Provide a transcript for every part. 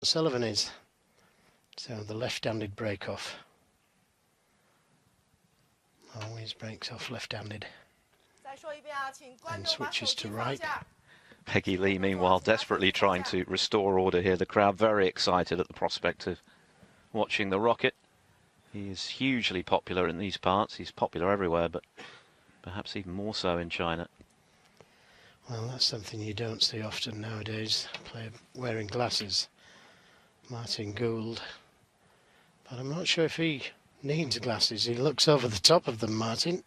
Sullivan is. So the left-handed break-off. Always breaks off left-handed. And switches to right. Peggy Lee, meanwhile, desperately trying to restore order here. The crowd very excited at the prospect of watching the Rocket. He is hugely popular in these parts. He's popular everywhere, but perhaps even more so in China. Well, that's something you don't see often nowadays, a player wearing glasses. Martin Gould. But I'm not sure if he needs glasses. He looks over the top of them, Martin.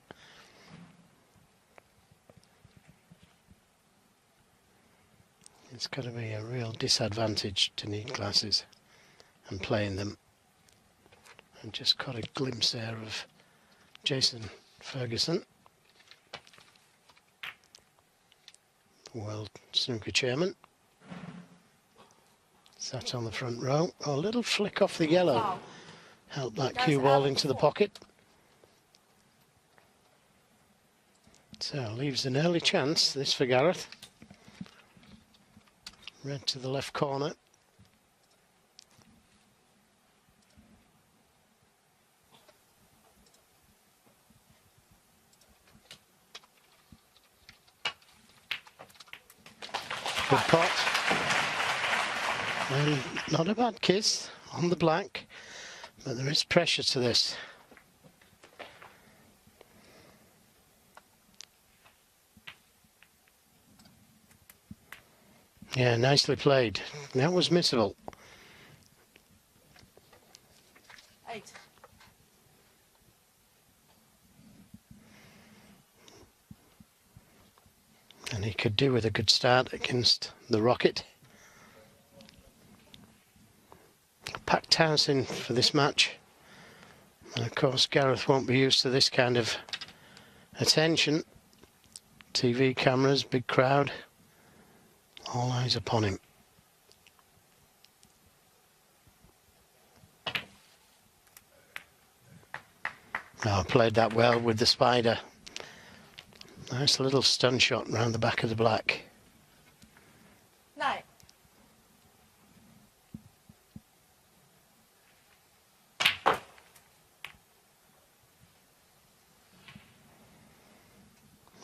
It's got to be a real disadvantage to need glasses and play in them. I've just got a glimpse there of Jason Ferguson, the World Snooker Chairman. Sat on the front row. Oh, a little flick off the yellow. Helped that cue ball into the pocket. So, leaves an early chance, this for Gareth. Red to the left corner. Good pot. And not a bad kiss on the black, but there is pressure to this. Yeah, nicely played. That was missable. 8. And he could do with a good start against the Rocket. Packed house in for this match. And of course Gareth won't be used to this kind of attention. TV cameras, big crowd. All eyes upon him. Oh, played that well with the spider. Nice little stun shot round the back of the black. 9.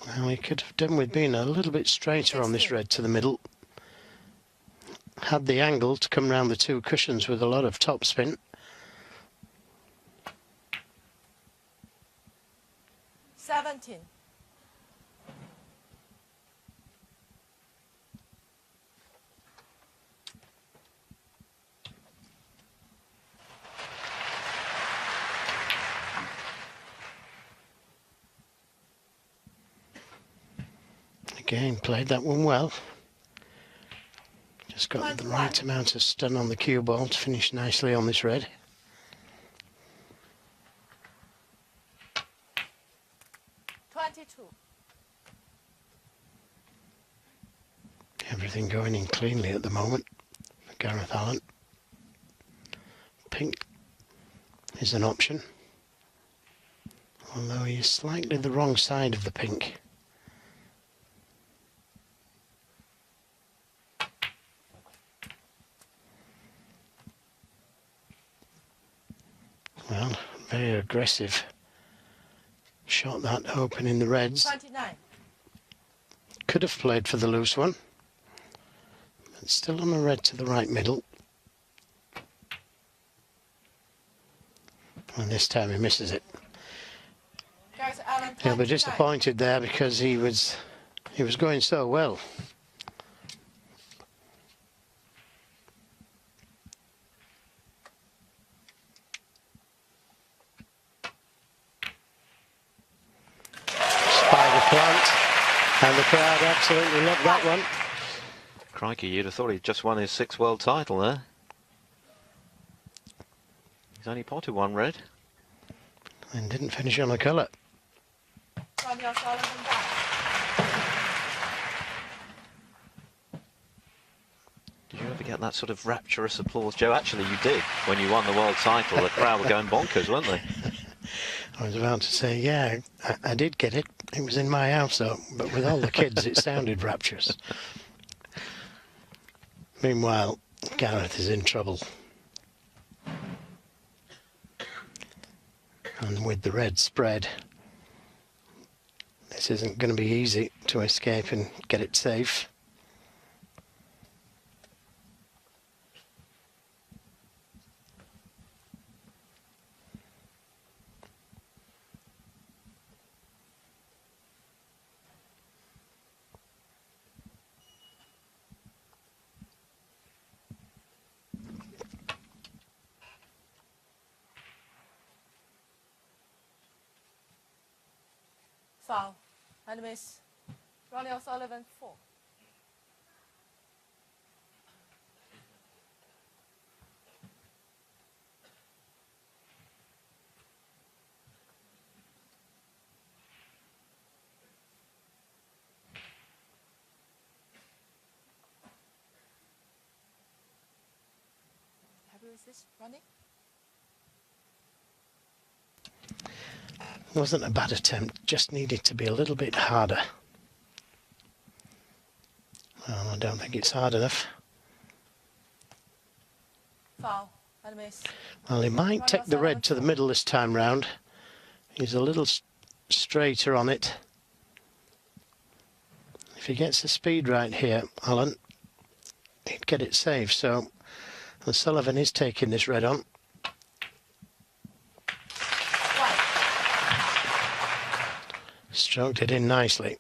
Well, he could have done with being a little bit straighter on this red to the middle. Had the angle to come round the two cushions with a lot of topspin. $17. Again, played that one well. Just got the right amount of stun on the cue ball to finish nicely on this red. Everything going in cleanly at the moment for Gareth Allen. Pink is an option, although he is slightly the wrong side of the pink. Well, very aggressive shot that open in the reds. 29. Could have played for the loose one, but still on the red to the right middle. And this time he misses it. He'll be disappointed there because he was going so well. Spider plant, and the crowd absolutely loved that one. Crikey, you'd have thought he'd just won his 6th world title there. He's only potted one red. And didn't finish on a colour. Did you ever get that sort of rapturous applause, Joe? Actually, you did when you won the world title. The crowd were going bonkers, weren't they? I was about to say, yeah, I did get it. It was in my house, though. But with all the kids, it sounded rapturous. Meanwhile, Gareth is in trouble. And with the red spread, this isn't going to be easy to escape and get it safe. Foul. And miss. Ronnie O'Sullivan, 4. Happy with this, Ronnie? Wasn't a bad attempt, just needed to be a little bit harder. Well, I don't think it's hard enough. Foul. And miss. Well, he might take the red to the middle this time round. He's a little straighter on it. If he gets the speed right here, Alan, he'd get it safe. So O'Sullivan is taking this red on. Stroked it in nicely.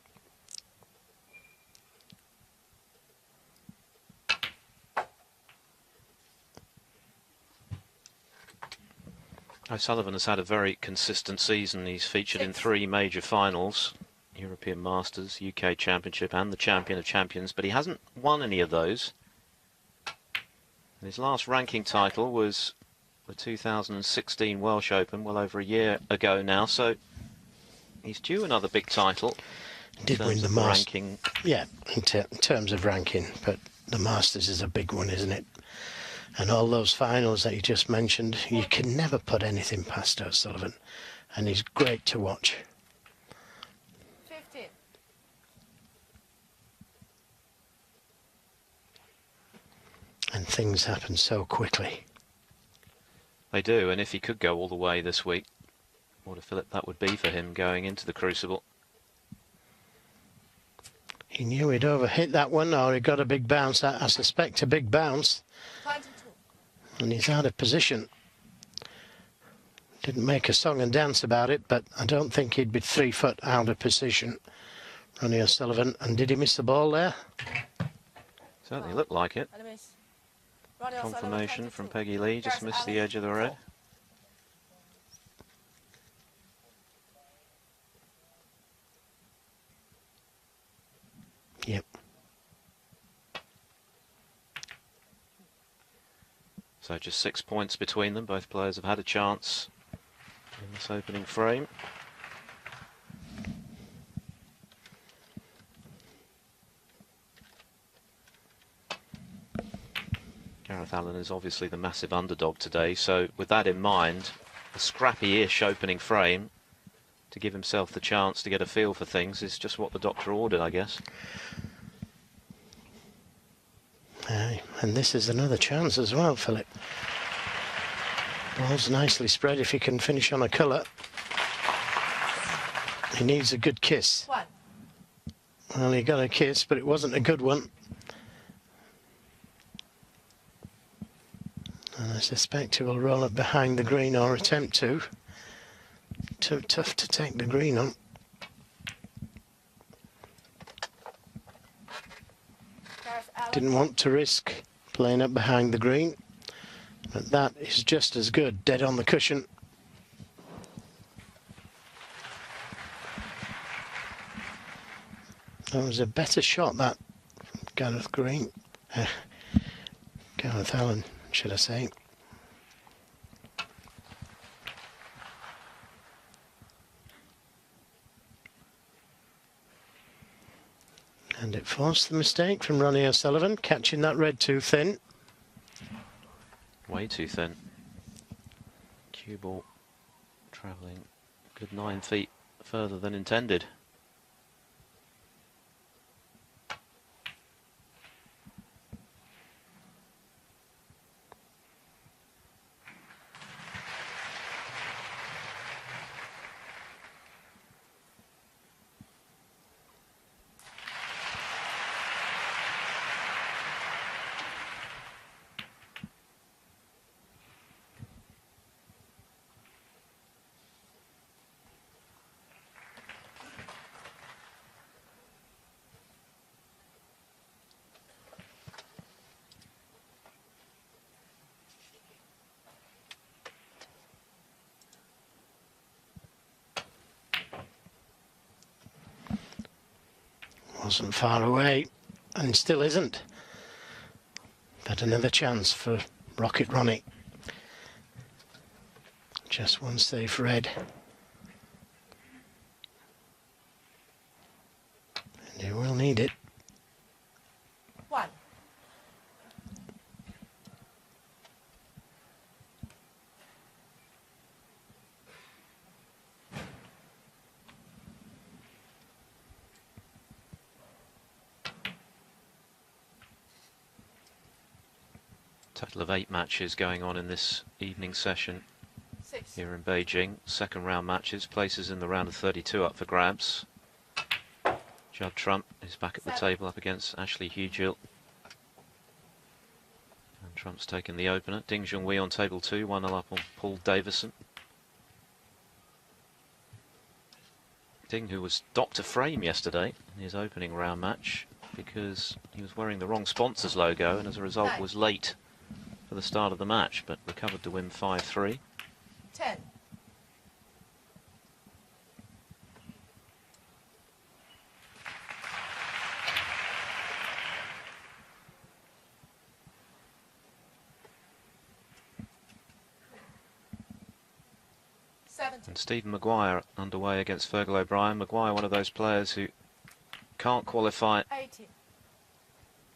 O'Sullivan has had a very consistent season. He's featured in 3 major finals, European Masters, UK Championship and the Champion of Champions, but he hasn't won any of those. And his last ranking title was the 2016 Welsh Open, well over a year ago now, so he's due another big title. Did win the Masters. Ranking. Yeah, in terms of ranking, but the Masters is a big one, isn't it? And all those finals that you just mentioned, you can never put anything past O'Sullivan, and he's great to watch. 15. And things happen so quickly. They do, and if he could go all the way this week, what a fillip that would be for him going into the Crucible. He knew he'd overhit that one, or he got a big bounce. I suspect a big bounce. 22. And he's out of position. Didn't make a song and dance about it, but I don't think he'd be 3 foot out of position, Ronnie O'Sullivan. And did he miss the ball there? Certainly looked like it. And miss. Ronnie O'Sullivan, Confirmation from 22. Peggy Lee, just Gareth missed the Allen, edge of the red. 4. Yep. So just 6 points between them. Both players have had a chance in this opening frame. Gareth Allen is obviously the massive underdog today, so with that in mind, a scrappy-ish opening frame to give himself the chance to get a feel for things is just what the doctor ordered, I guess. Aye, and this is another chance as well, Philip. Ball's nicely spread if he can finish on a colour. He needs a good kiss. 1. Well, he got a kiss, but it wasn't a good one. And I suspect he will roll it behind the green or attempt to. Too tough to take the green on. Gareth Allen, Didn't want to risk playing up behind the green. But that is just as good, dead on the cushion. That was a better shot, that, from Gareth Green. Gareth Allen, should I say. And it forced the mistake from Ronnie O'Sullivan, catching that red too thin. Way too thin. Cue ball travelling a good 9 feet further than intended. Wasn't far away, and still isn't. But another chance for Rocket Ronnie. Just one safe red. And he will need it. 1. Total of 8 matches going on in this evening session 6. here in Beijing. Second round matches, places in the round of 32 up for grabs. Judd Trump is back at the table up against Ashley Hugill. And Trump's taken the opener. Ding Junhui on table 2, 1-0 up on Paul Davison. Ding, who was Dr. Frame yesterday in his opening round match because he was wearing the wrong sponsor's logo and as a result was late for the start of the match, but recovered to win 5-3. 10. And Stephen Maguire underway against Fergal O'Brien. Maguire, one of those players who can't qualify 18.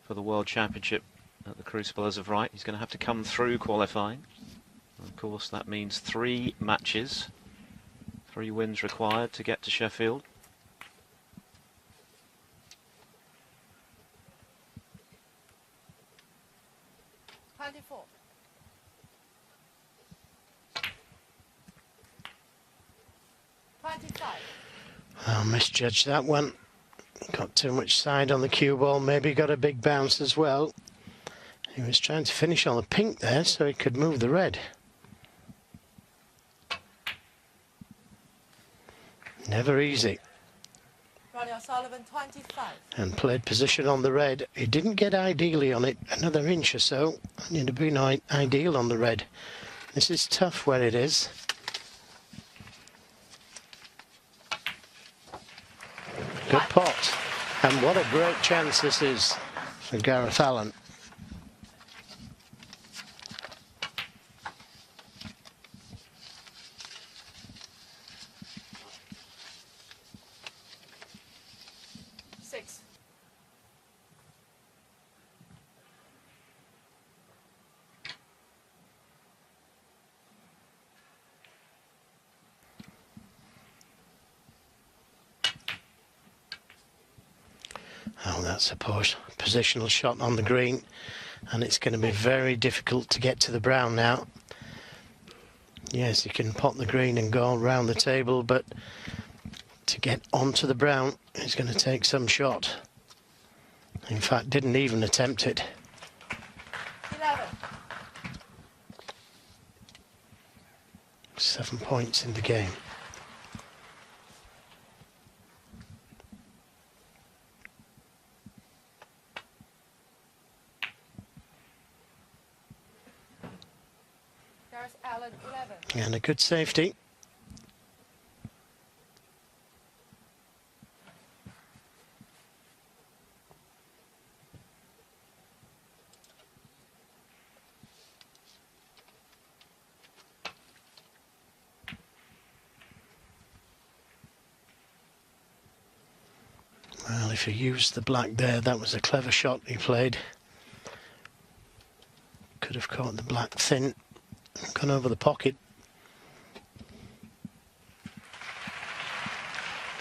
for the World Championship at the Crucible as of right. He's going to have to come through qualifying. And of course, that means 3 matches, 3 wins required to get to Sheffield. Well, misjudged that one. Got too much side on the cue ball, maybe got a big bounce as well. He was trying to finish on the pink there so he could move the red. Never easy. Ronnie O'Sullivan, 25. And played position on the red. He didn't get ideally on it, another inch or so, and it'd have been ideal on the red. This is tough where it is. Good pot. And what a great chance this is for Gareth Allen. Oh, that's a positional shot on the green, and it's going to be very difficult to get to the brown now. Yes, he can pot the green and go around the table, but to get onto the brown is going to take some shot. In fact, didn't even attempt it. 11. 7 points in the game. Allen, 11. And a good safety. Well, if he used the black there, that was a clever shot he played. Could have caught the black thin. Gone over the pocket.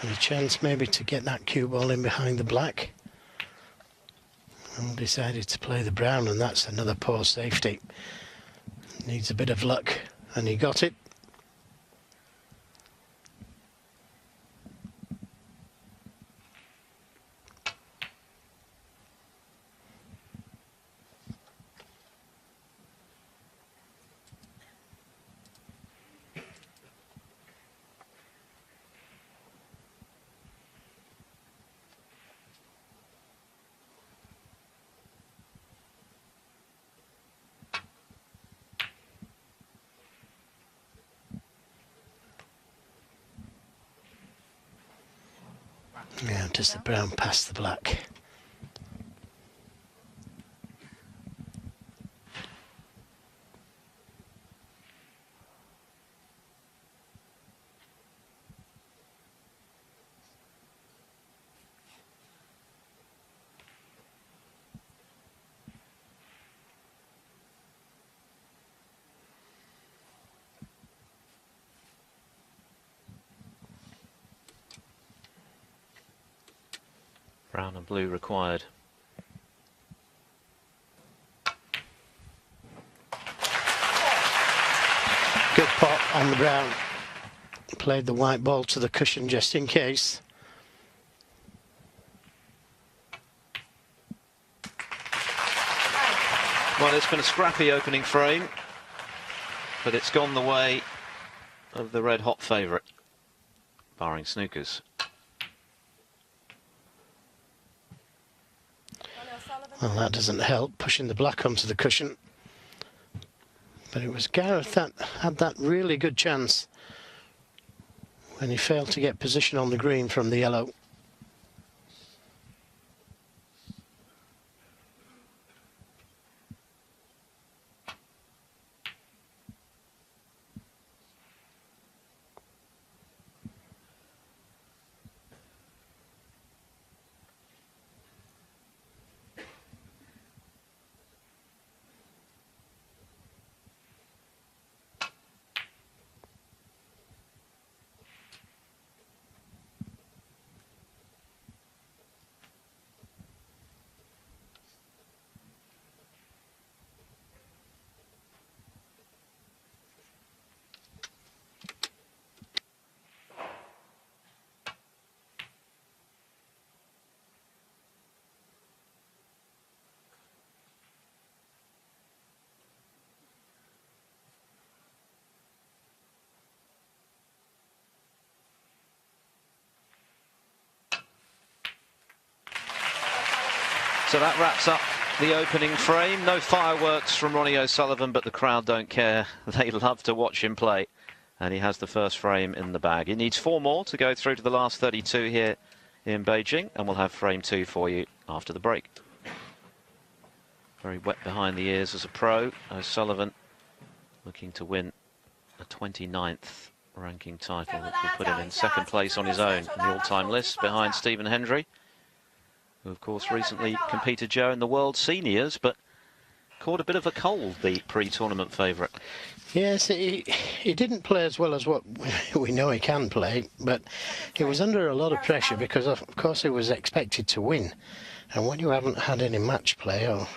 And a chance maybe to get that cue ball in behind the black. And decided to play the brown, and that's another poor safety. Needs a bit of luck, and he got it. Yeah, does the brown pass the black? Brown and blue required. Good pot on the brown. Played the white ball to the cushion just in case. Well, it's been a scrappy opening frame, but it's gone the way of the red-hot favourite, barring Snookers. Well, that doesn't help, pushing the black onto the cushion. But it was Gareth that had that really good chance when he failed to get position on the green from the yellow. So that wraps up the opening frame. No fireworks from Ronnie O'Sullivan, but the crowd don't care. They love to watch him play. And he has the first frame in the bag. He needs 4 more to go through to the last 32 here in Beijing. And we'll have frame 2 for you after the break. Very wet behind the ears as a pro. O'Sullivan looking to win a 29th ranking title, which will put him in second place on his own in the all-time list behind Stephen Hendry, who of course recently competed, Joe, in the World Seniors, but caught a bit of a cold, the pre-tournament favourite. Yes, he didn't play as well as what we know he can play, but he was under a lot of pressure because of course he was expected to win. And when you haven't had any match play or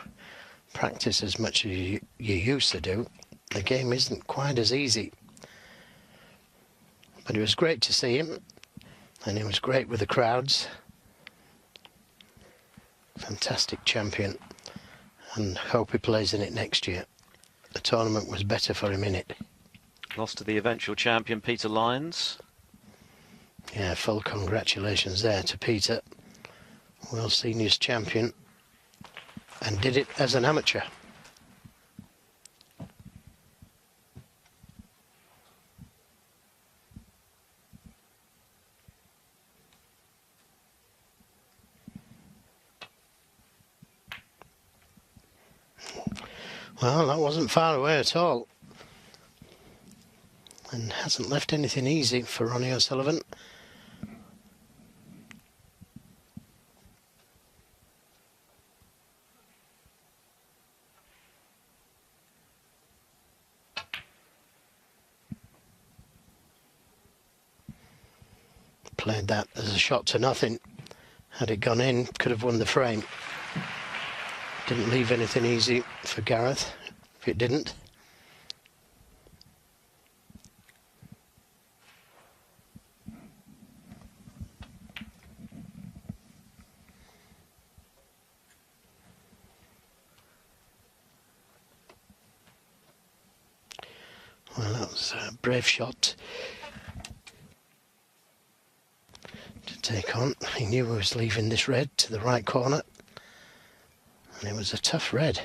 practice as much as you used to do, the game isn't quite as easy. But it was great to see him, and it was great with the crowds. Fantastic champion, and hope he plays in it next year. The tournament was better for him in it. Lost to the eventual champion, Peter Lyons. Yeah, full congratulations there to Peter, World Seniors champion, and did it as an amateur. Well, that wasn't far away at all, and hasn't left anything easy for Ronnie O'Sullivan. Played that as a shot to nothing. Had it gone in, could have won the frame. Didn't leave anything easy for Gareth, if it didn't. Well, that was a brave shot to take on. He knew he was leaving this red to the right corner, and it was a tough red.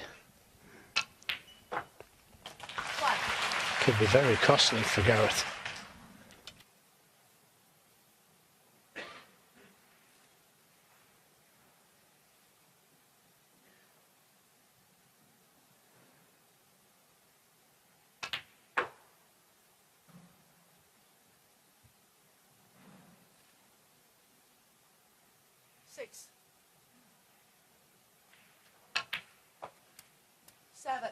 Could be very costly for Gareth. 6. 7.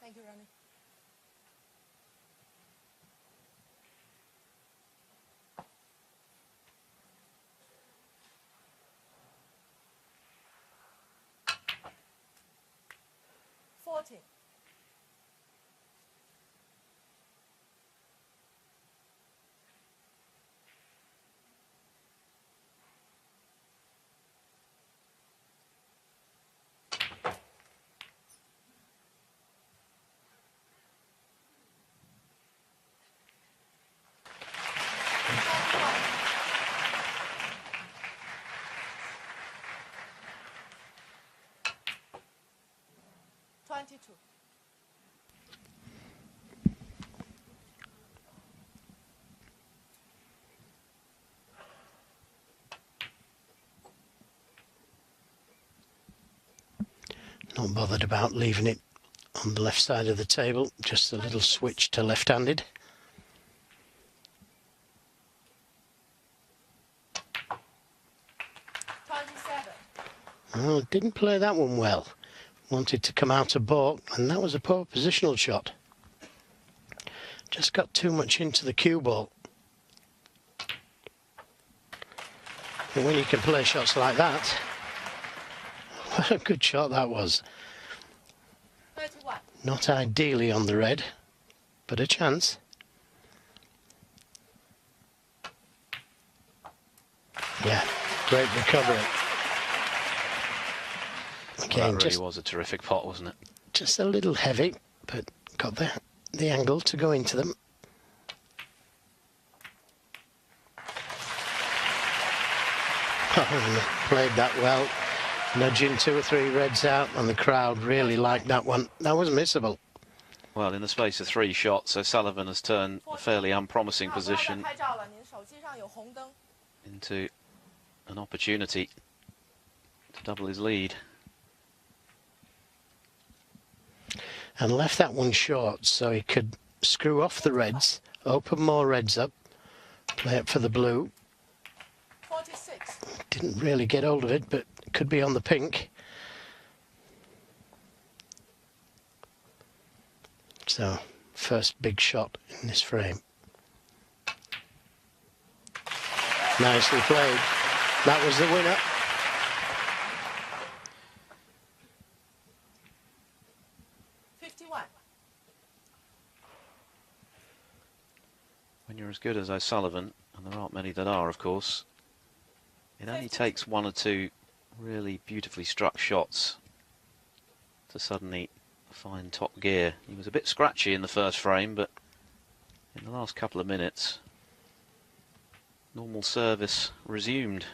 Thank you, Ronnie. $14. $22. Not bothered about leaving it on the left side of the table, just a little switch to left-handed. Oh, didn't play that one well. Wanted to come out of baulk, and that was a poor positional shot. Just got too much into the cue ball. And when you can play shots like that, what a good shot that was. 31. Not ideally on the red, but a chance. Yeah, great recovery. Again, that really was a terrific pot, wasn't it? Just a little heavy, but got the angle to go into them. Oh, played that well, nudging 2 or 3 reds out, and the crowd really liked that one. That was missable. Well, in the space of 3 shots, O'Sullivan has turned a fairly unpromising position into an opportunity to double his lead. And left that one short so he could screw off the reds, open more reds up, play it for the blue. 46. Didn't really get hold of it, but could be on the pink. So, first big shot in this frame. Nicely played. That was the winner. When you're as good as O'Sullivan, and there aren't many that are, of course, it only takes 1 or 2 really beautifully struck shots to suddenly find top gear. He was a bit scratchy in the first frame, but in the last couple of minutes, normal service resumed.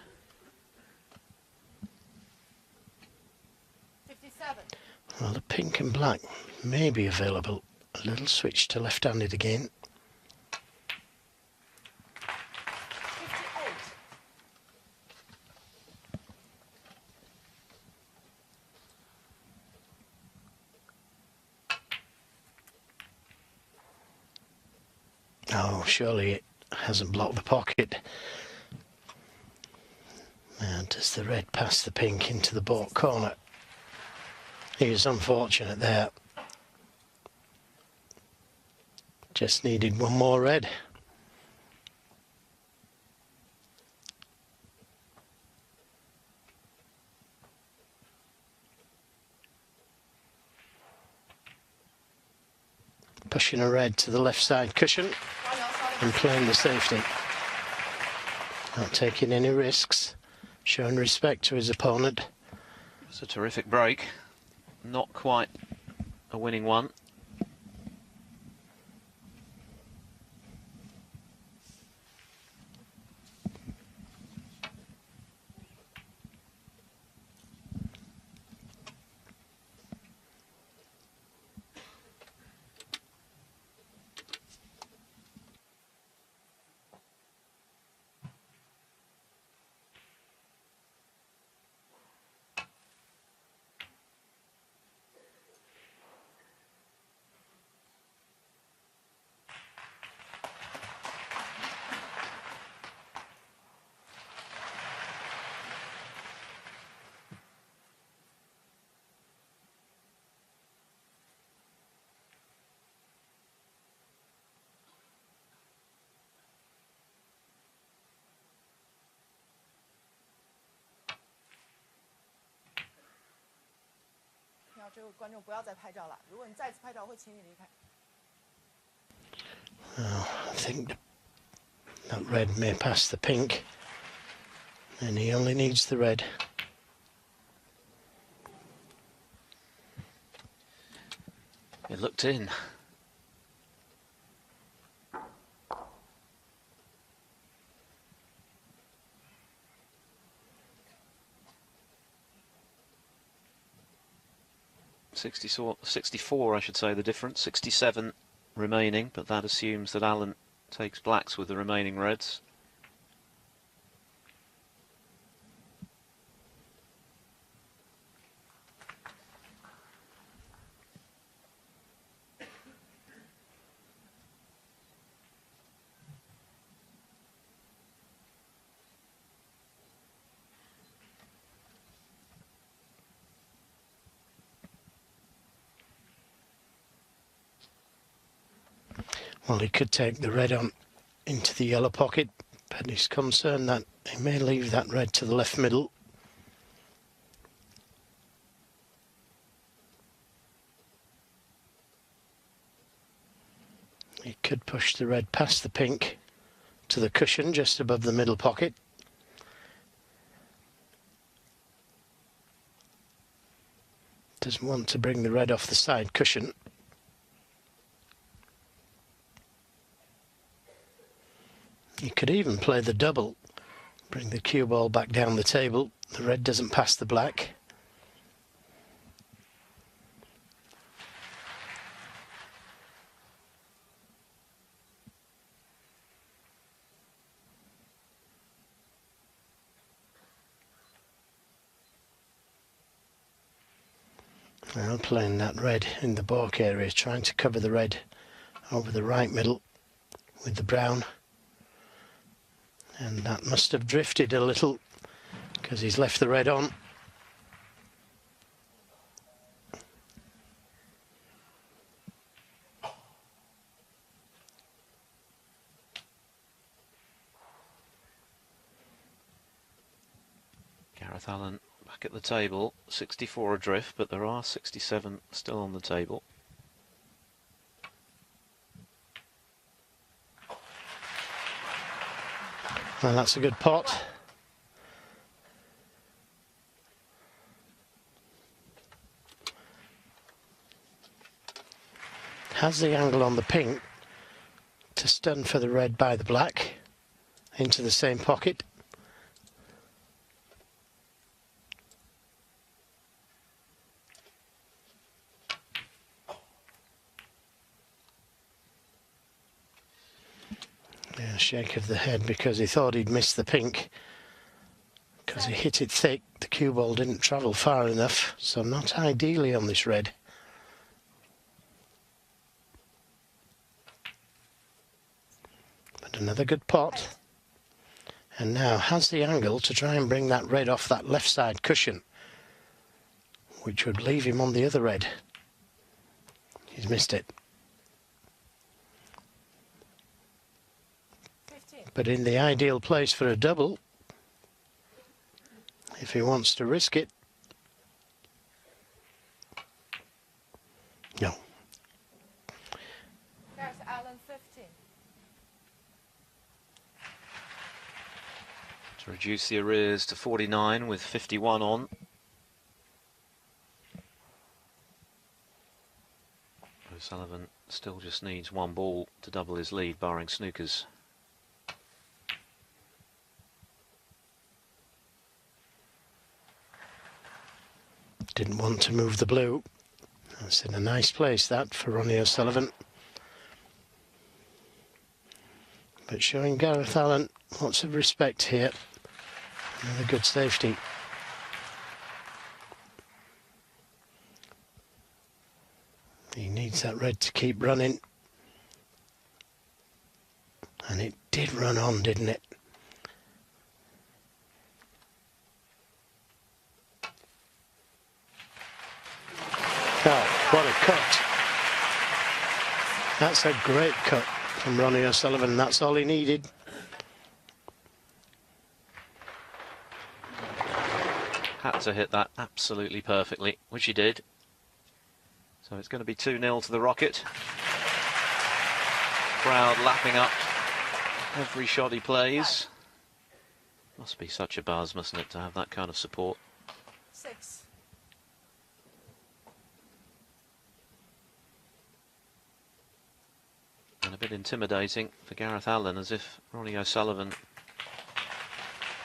57. Well, the pink and black may be available. A little switch to left-handed again. 58. Oh, surely it hasn't blocked the pocket. And does the red pass the pink into the baulk corner? He was unfortunate there. Just needed 1 more red. Pushing a red to the left side cushion and playing the safety. Not taking any risks, showing respect to his opponent. It's a terrific break. Not quite a winning one. I think that red may pass the pink, and he only needs the red. It looked in. $64, I should say, the difference. 67 remaining, but that assumes that Allen takes blacks with the remaining reds. Well, he could take the red on into the yellow pocket, but he's concerned that he may leave that red to the left middle. He could push the red past the pink to the cushion just above the middle pocket. Doesn't want to bring the red off the side cushion. You could even play the double, bring the cue ball back down the table. The red doesn't pass the black. Now playing that red in the balk area, trying to cover the red over the right middle with the brown. And that must have drifted a little because he's left the red on. Gareth Allen back at the table, 64 adrift, but there are 67 still on the table. Well, that's a good pot. Has the angle on the pink to stun for the red by the black into the same pocket. Yeah, shake of the head because he thought he'd missed the pink. Because he hit it thick, the cue ball didn't travel far enough, so not ideally on this red. But another good pot. And now has the angle to try and bring that red off that left side cushion, which would leave him on the other red. He's missed it. But in the ideal place for a double, if he wants to risk it. No. Gareth Allen 15. To reduce the arrears to 49 with 51 on. O'Sullivan still just needs one ball to double his lead, barring Snooker's. Didn't want to move the blue. That's in a nice place, that, for Ronnie O'Sullivan. But showing Gareth Allen lots of respect here. Another good safety. He needs that red to keep running. And it did run on, didn't it? Oh, what a cut. That's a great cut from Ronnie O'Sullivan. That's all he needed. Had to hit that absolutely perfectly, which he did. So it's going to be 2-0 to the Rocket. Crowd lapping up every shot he plays. Must be such a buzz, mustn't it, to have that kind of support. 6. And a bit intimidating for Gareth Allen, as if Ronnie O'Sullivan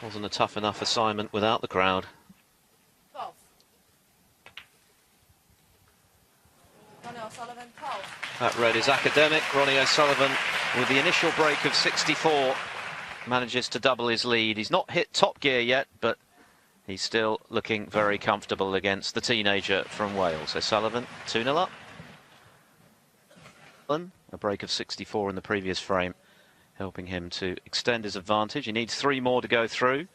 wasn't a tough enough assignment without the crowd. 12. Ronnie O'Sullivan, 12. That red is academic. Ronnie O'Sullivan, with the initial break of 64, manages to double his lead. He's not hit top gear yet, but he's still looking very comfortable against the teenager from Wales. O'Sullivan, 2-0 up. A break of 64 in the previous frame, helping him to extend his advantage. He needs 3 more to go through.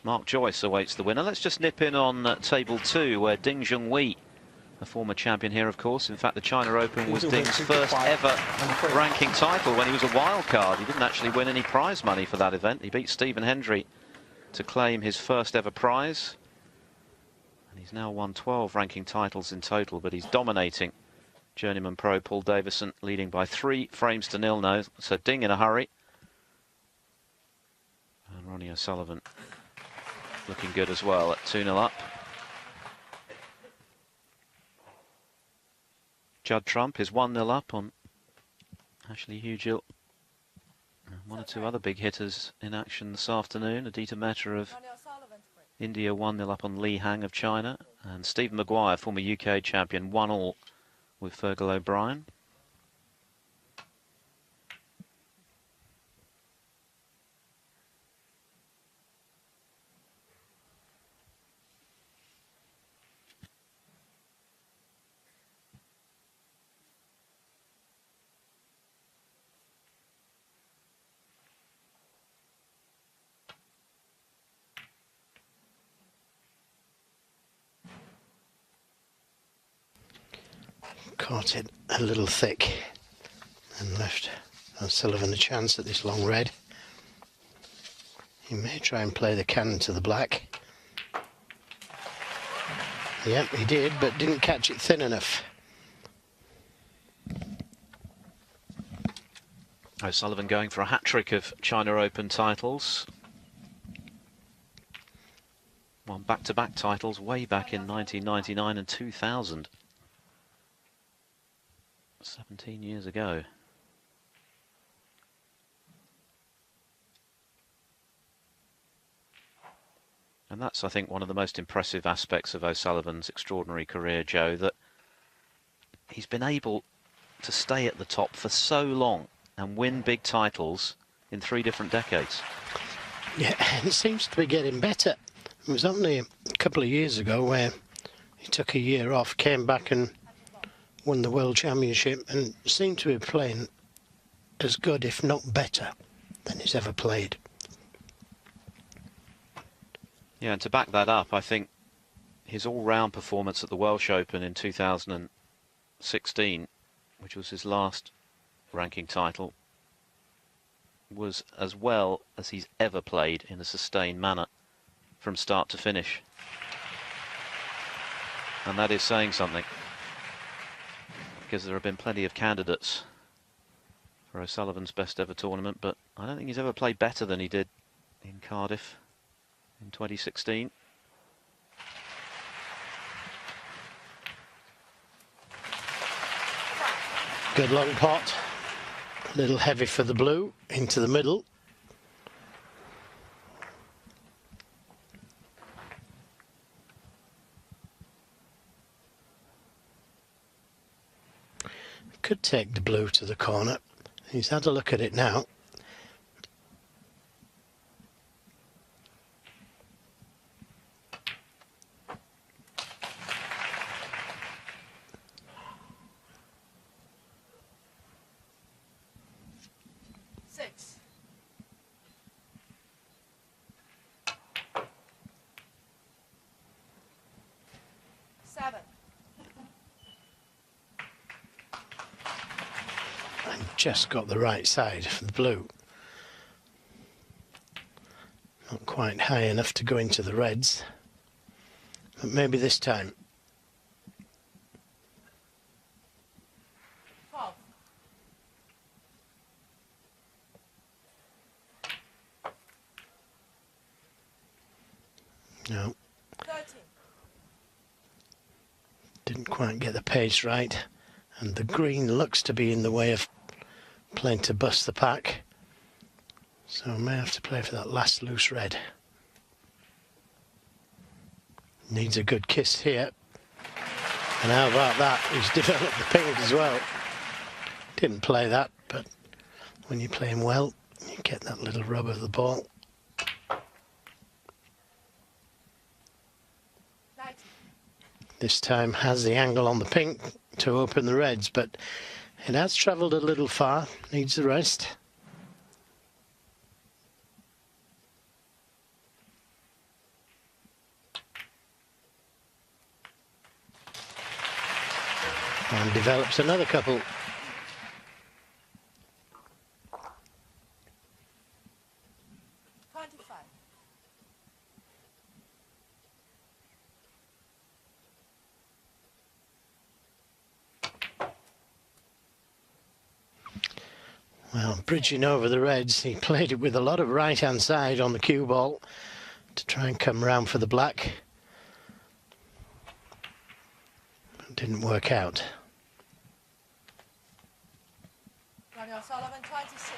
Mark Joyce awaits the winner. Let's just nip in on table 2, where Ding Junhui, a former champion here, of course. In fact, the China Open was Ding's first ever ranking title when he was a wild card. He didn't actually win any prize money for that event. He beat Stephen Hendry to claim his first ever prize. And he's now won 12 ranking titles in total, but he's dominating journeyman pro Paul Davison, leading by 3 frames to 0 now. So Ding in a hurry. And Ronnie O'Sullivan looking good as well at 2-0 up. Judd Trump is 1-0 up on Ashley Hugill. And 1 or 2 other big hitters in action this afternoon. Aditya Mehta of Ronnie O'Sullivan, 3. India 1-0 up on Li Hang of China. And Stephen Maguire, former UK champion, 1-1 with Fergal O'Brien. Caught it a little thick and left O'Sullivan a chance at this long red. He may try and play the cannon to the black. Yep, he did, but didn't catch it thin enough. O'Sullivan going for a hat-trick of China Open titles. Won back-to-back titles way back in 1999 and 2000. 17 years ago. And that's, I think, one of the most impressive aspects of O'Sullivan's extraordinary career, Joe, that he's been able to stay at the top for so long and win big titles in 3 different decades. Yeah, and it seems to be getting better. It was only a couple of years ago where he took a year off, came back and won the World Championship and seemed to be playing as good, if not better, than he's ever played. Yeah, and to back that up, I think his all-round performance at the Welsh Open in 2016, which was his last ranking title, was as well as he's ever played in a sustained manner from start to finish. And that is saying something, because there have been plenty of candidates for O'Sullivan's best ever tournament, but I don't think he's ever played better than he did in Cardiff in 2016. Good long pot. A little heavy for the blue, into the middle. Could take the blue to the corner. He's had a look at it now. Six. Seven. And just got the right side for the blue. Not quite high enough to go into the reds, but maybe this time. 12. No, 13. didn't quite get the pace right, and the green looks to be in the way of playing to bust the pack, so I may have to play for that last loose red. Needs a good kiss here, and how about that, he's developed the pink as well. Didn't play that, but when you're playing well you get that little rub of the ball. 19. This time has the angle on the pink to open the reds, but it has travelled a little far, needs the rest. And develops another couple. Well, bridging over the reds, he played it with a lot of right-hand side on the cue ball to try and come round for the black. It didn't work out. Ronnie O'Sullivan, 26.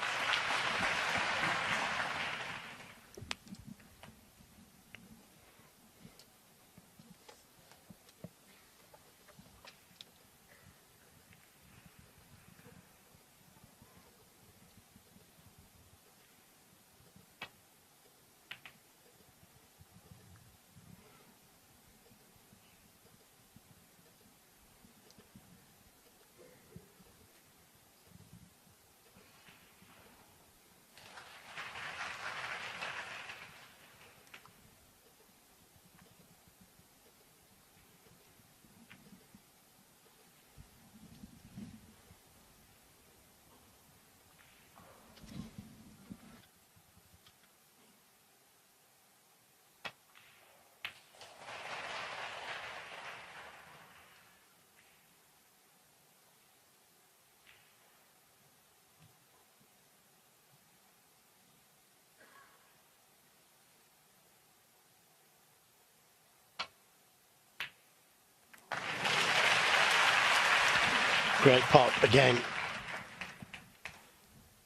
Great pot again.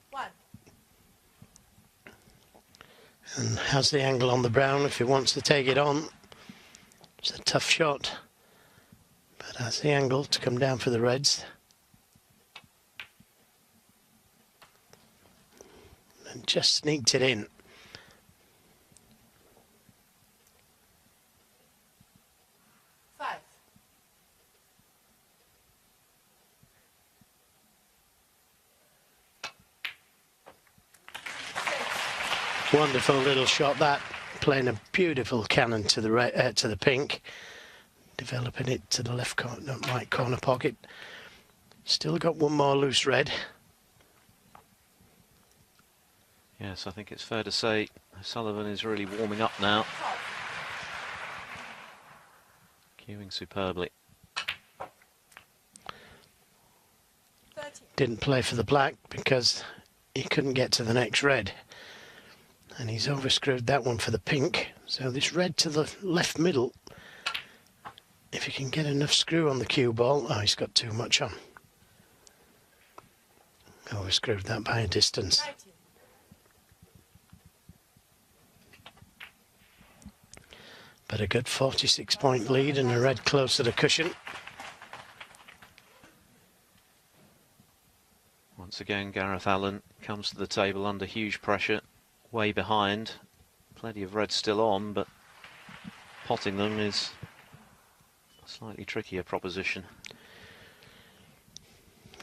1. And has the angle on the brown if he wants to take it on. It's a tough shot, but has the angle to come down for the reds. And just sneaked it in. 5. Wonderful little shot that, playing a beautiful cannon to the pink, developing it to the left corner, right corner pocket. Still got one more loose red. Yes, I think it's fair to say Sullivan is really warming up now. Cueing superbly. 13. Didn't play for the black because he couldn't get to the next red. And he's overscrewed that one for the pink. So this red to the left middle, if he can get enough screw on the cue ball, oh, he's got too much on. Oh, we screwed that by a distance. 90. But a good 46-point lead and a red close to the cushion. Once again, Gareth Allen comes to the table under huge pressure, way behind. Plenty of red still on, but potting them is a slightly trickier proposition.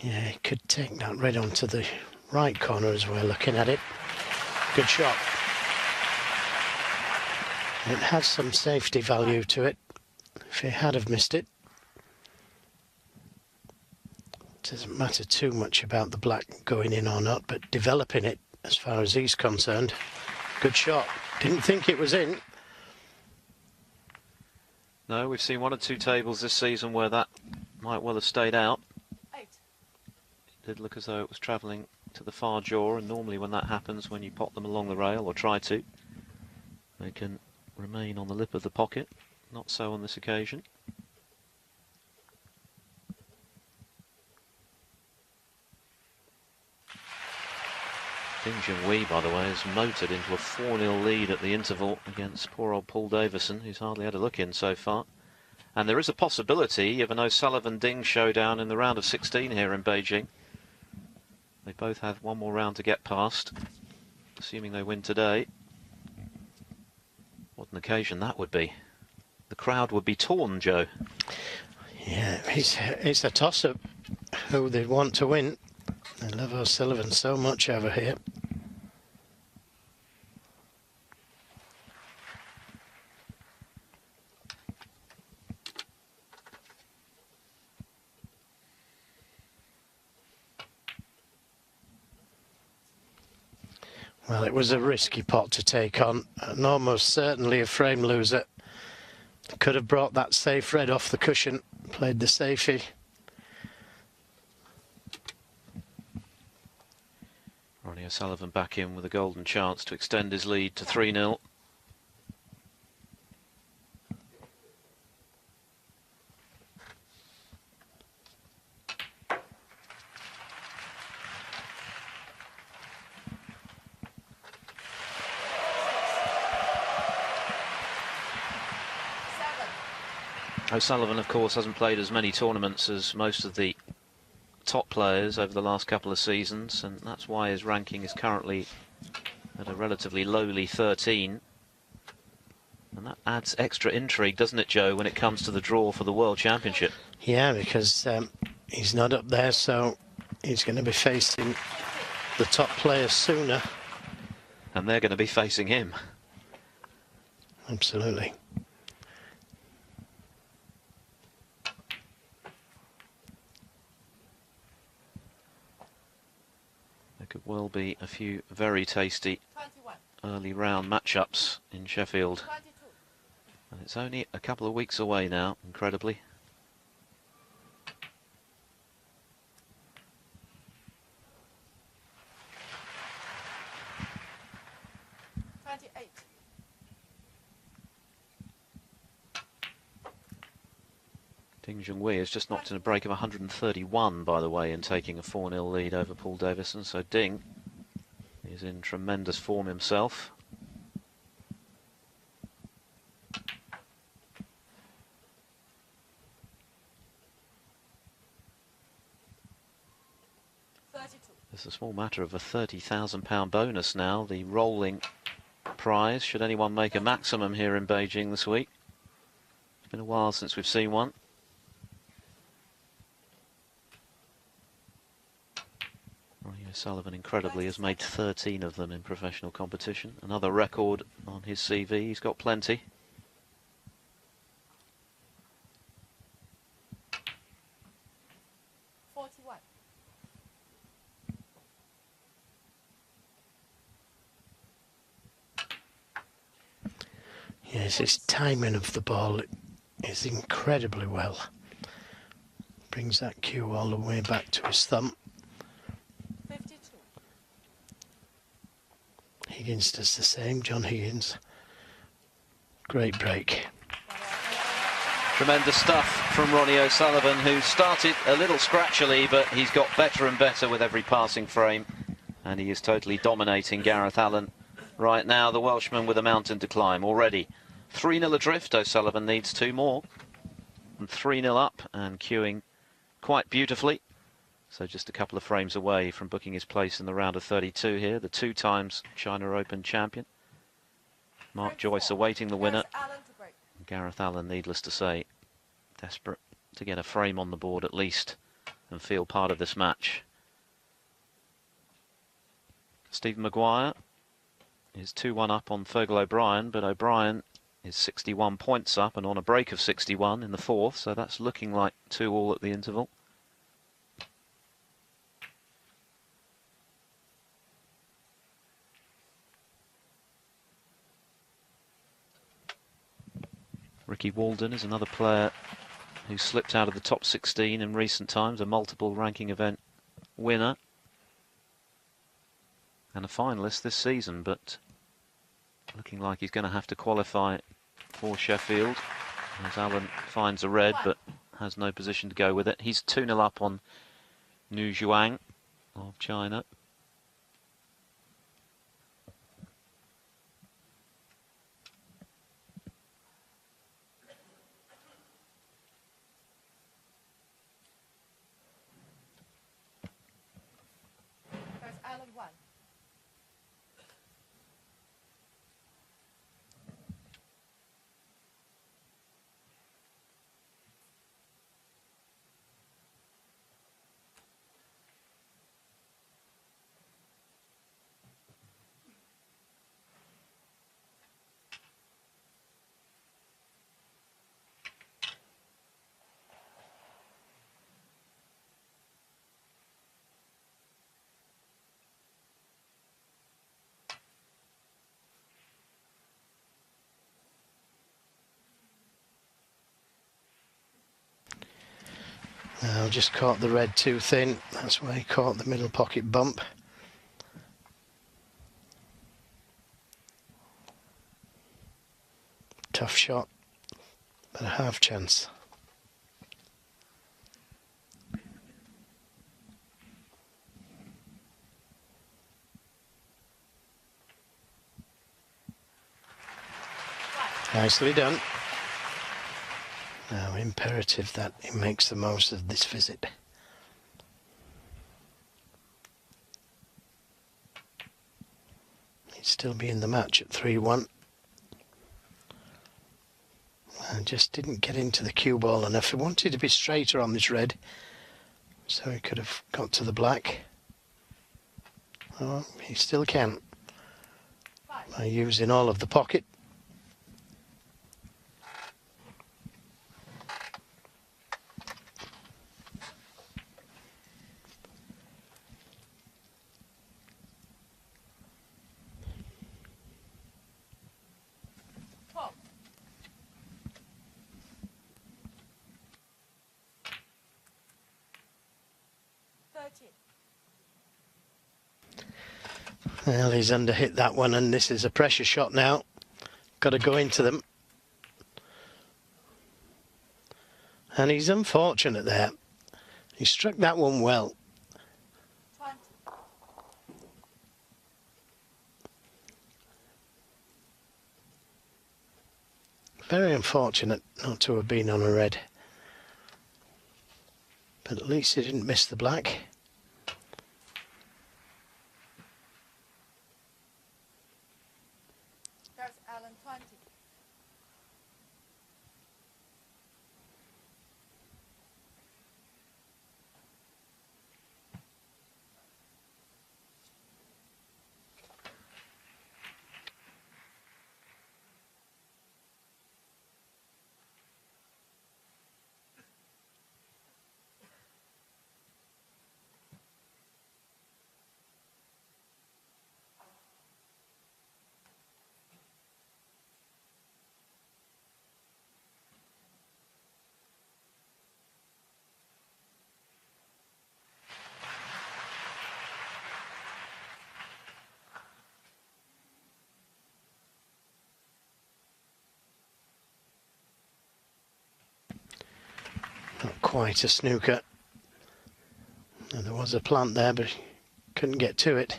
Yeah, he could take that red onto the right corner as we're looking at it. Good shot. It has some safety value to it. If he had have missed it, it doesn't matter too much about the black going in or not, but developing it as far as he's concerned. Good shot. Didn't think it was in. No, we've seen one or two tables this season where that might well have stayed out. 8. It did look as though it was travelling to the far jaw, and normally when that happens, when you pot them along the rail, or try to, they can remain on the lip of the pocket. Not so on this occasion. Ding Junhui, by the way, has motored into a 4-0 lead at the interval against poor old Paul Davison, who's hardly had a look in so far. And there is a possibility of an O'Sullivan-Ding showdown in the round of 16 here in Beijing. They both have one more round to get past, assuming they win today. What an occasion that would be. The crowd would be torn, Joe. Yeah, it's a toss-up who they want to win. They love O'Sullivan so much over here. Well, it was a risky pot to take on, and almost certainly a frame loser. Could have brought that safe red off the cushion, played the safety. Ronnie O'Sullivan back in with a golden chance to extend his lead to 3-0. O'Sullivan, of course, hasn't played as many tournaments as most of the top players over the last couple of seasons, and that's why his ranking is currently at a relatively lowly 13. And that adds extra intrigue, doesn't it, Joe, when it comes to the draw for the World Championship? Yeah, because he's not up there, so he's going to be facing the top players sooner. And they're going to be facing him. Absolutely. There could well be a few very tasty 21. early round matchups in Sheffield. 22. And it's only a couple of weeks away now, incredibly. Ding Junhui has just knocked in a break of 131, by the way, in taking a 4-0 lead over Paul Davison. So Ding is in tremendous form himself. It's a small matter of a £30,000 bonus now, the rolling prize, should anyone make a maximum here in Beijing this week. It's been a while since we've seen one. Ronnie O'Sullivan, incredibly, has made 13 of them in professional competition. Another record on his CV, he's got plenty. Yes, his timing of the ball is incredibly well. Brings that cue all the way back to his thumb. 52. Higgins does the same, John Higgins. Great break. Tremendous stuff from Ronnie O'Sullivan, who started a little scratchily, but he's got better and better with every passing frame. And he is totally dominating Gareth Allen right now, the Welshman with a mountain to climb already. 3-0 adrift, O'Sullivan needs 2 more. And 3-0 up and queuing quite beautifully. So just a couple of frames away from booking his place in the round of 32 here, the 2 times China Open champion. Mark Joyce awaiting the winner. Gareth Allen, needless to say, desperate to get a frame on the board at least and feel part of this match. Stephen Maguire is 2-1 up on Fergal O'Brien, but O'Brien is 61 points up and on a break of 61 in the 4th, so that's looking like 2-all at the interval. Ricky Walden is another player who slipped out of the top 16 in recent times, a multiple ranking event winner and a finalist this season, but looking like he's going to have to qualify for Sheffield as Allen finds a red but has no position to go with it. He's 2-0 up on Nu Zhuang of China. Now just caught the red too thin, that's why he caught the middle pocket bump. Tough shot, but a half chance. Nicely done. Now imperative that he makes the most of this visit. He'd still be in the match at 3-1. And just didn't get into the cue ball enough. He wanted to be straighter on this red, so he could have got to the black. Oh, he still can, by using all of the pocket. Well, he's underhit that one, and this is a pressure shot now. Got to go into them. And he's unfortunate there. He struck that one well. Very unfortunate not to have been on a red. But at least he didn't miss the black. quite a snooker. And there was a plant there, but couldn't get to it.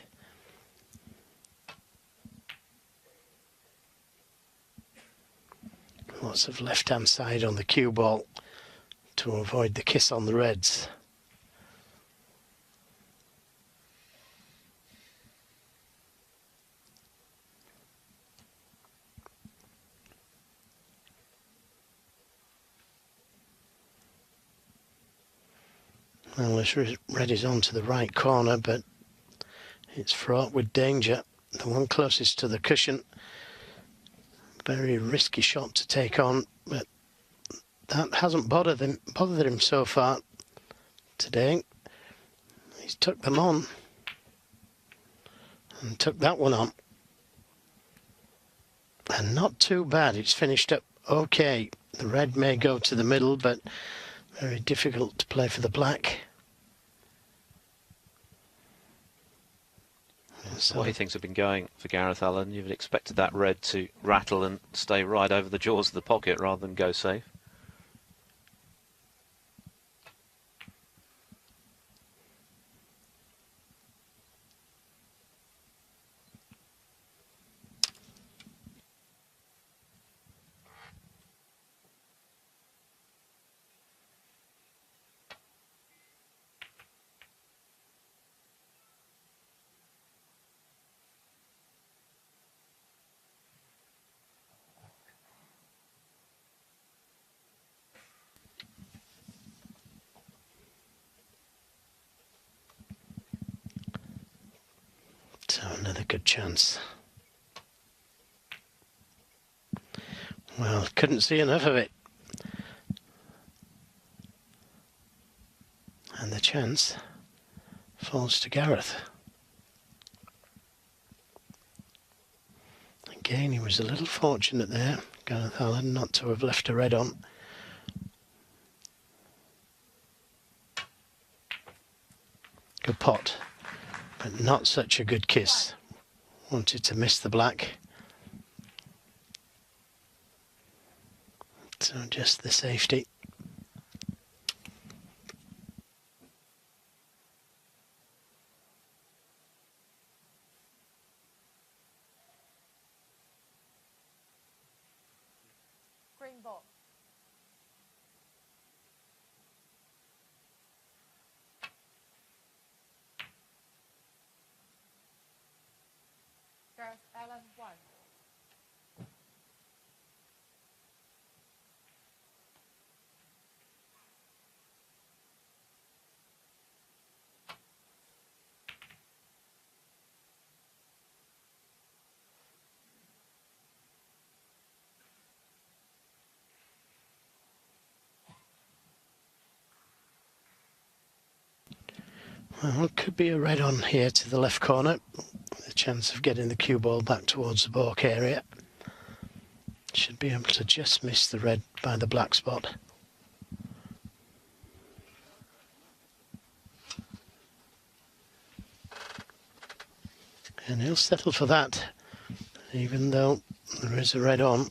Lots of left-hand side on the cue ball to avoid the kiss on the reds. Well, this red is on to the right corner, but it's fraught with danger. The one closest to the cushion. Very risky shot to take on, but that hasn't bothered him so far today. He's took them on and took that one on. And not too bad. It's finished up okay. The red may go to the middle, but very difficult to play for the black. So the way things have been going for Gareth Allen, you'd expected that red to rattle and stay right over the jaws of the pocket rather than go safe. So another good chance. Well, couldn't see enough of it. And the chance falls to Gareth. Again, he was a little fortunate there, Gareth Allen, not to have left a red on. Good pot, but not such a good kiss. Wanted to miss the black. So just the safety. Green ball. Gareth Allen 1. Well, it could be a red on here to the left corner. The chance of getting the cue ball back towards the baulk area. Should be able to just miss the red by the black spot. And he'll settle for that, even though there is a red on.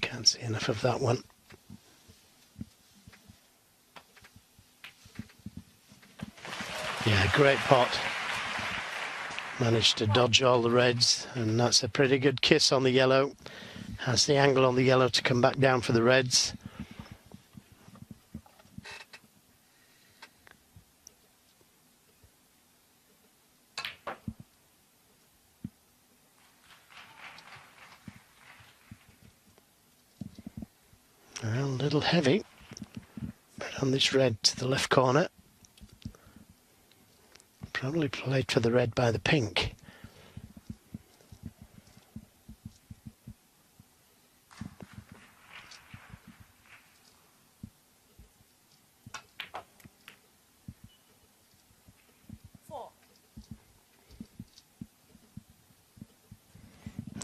Can't see enough of that one. Yeah, great pot. Managed to dodge all the reds, and that's a pretty good kiss on the yellow. Has the angle on the yellow to come back down for the reds. Well, a little heavy, but on this red to the left corner. Probably played for the red by the pink.